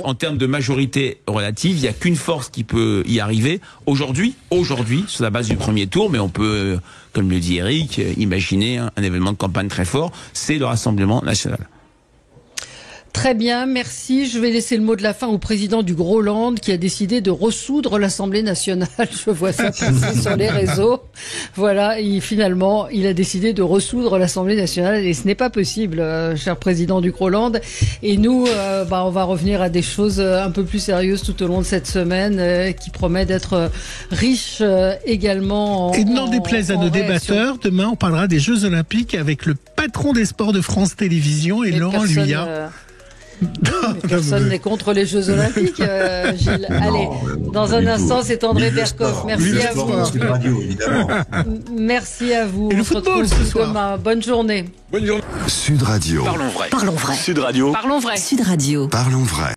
en termes de majorité relative, il n'y a qu'une force qui peut y arriver aujourd'hui, sur la base du premier tour, mais on peut, comme le dit Eric, imaginer un événement de campagne très fort, c'est le Rassemblement national. Très bien, merci. Je vais laisser le mot de la fin au président du Groland qui a décidé de ressoudre l'Assemblée nationale. Je vois ça passer sur les réseaux. Voilà, finalement, il a décidé de ressoudre l'Assemblée nationale et ce n'est pas possible, cher président du Groland. Et nous, on va revenir à des choses un peu plus sérieuses tout au long de cette semaine qui promet d'être riche également. Et n'en déplaise à nos débatteurs, demain on parlera des Jeux Olympiques avec le patron des sports de France Télévisions et Laurent Luyat. Personne n'est contre les Jeux Olympiques, Gilles. Allez, dans un instant, c'est André Berkoff. Merci à vous. Merci à vous. Et le football ce soir. Demain. Bonne journée. Sud Radio. Parlons vrai. Parlons vrai. Sud Radio. Parlons vrai. Sud Radio. Parlons vrai.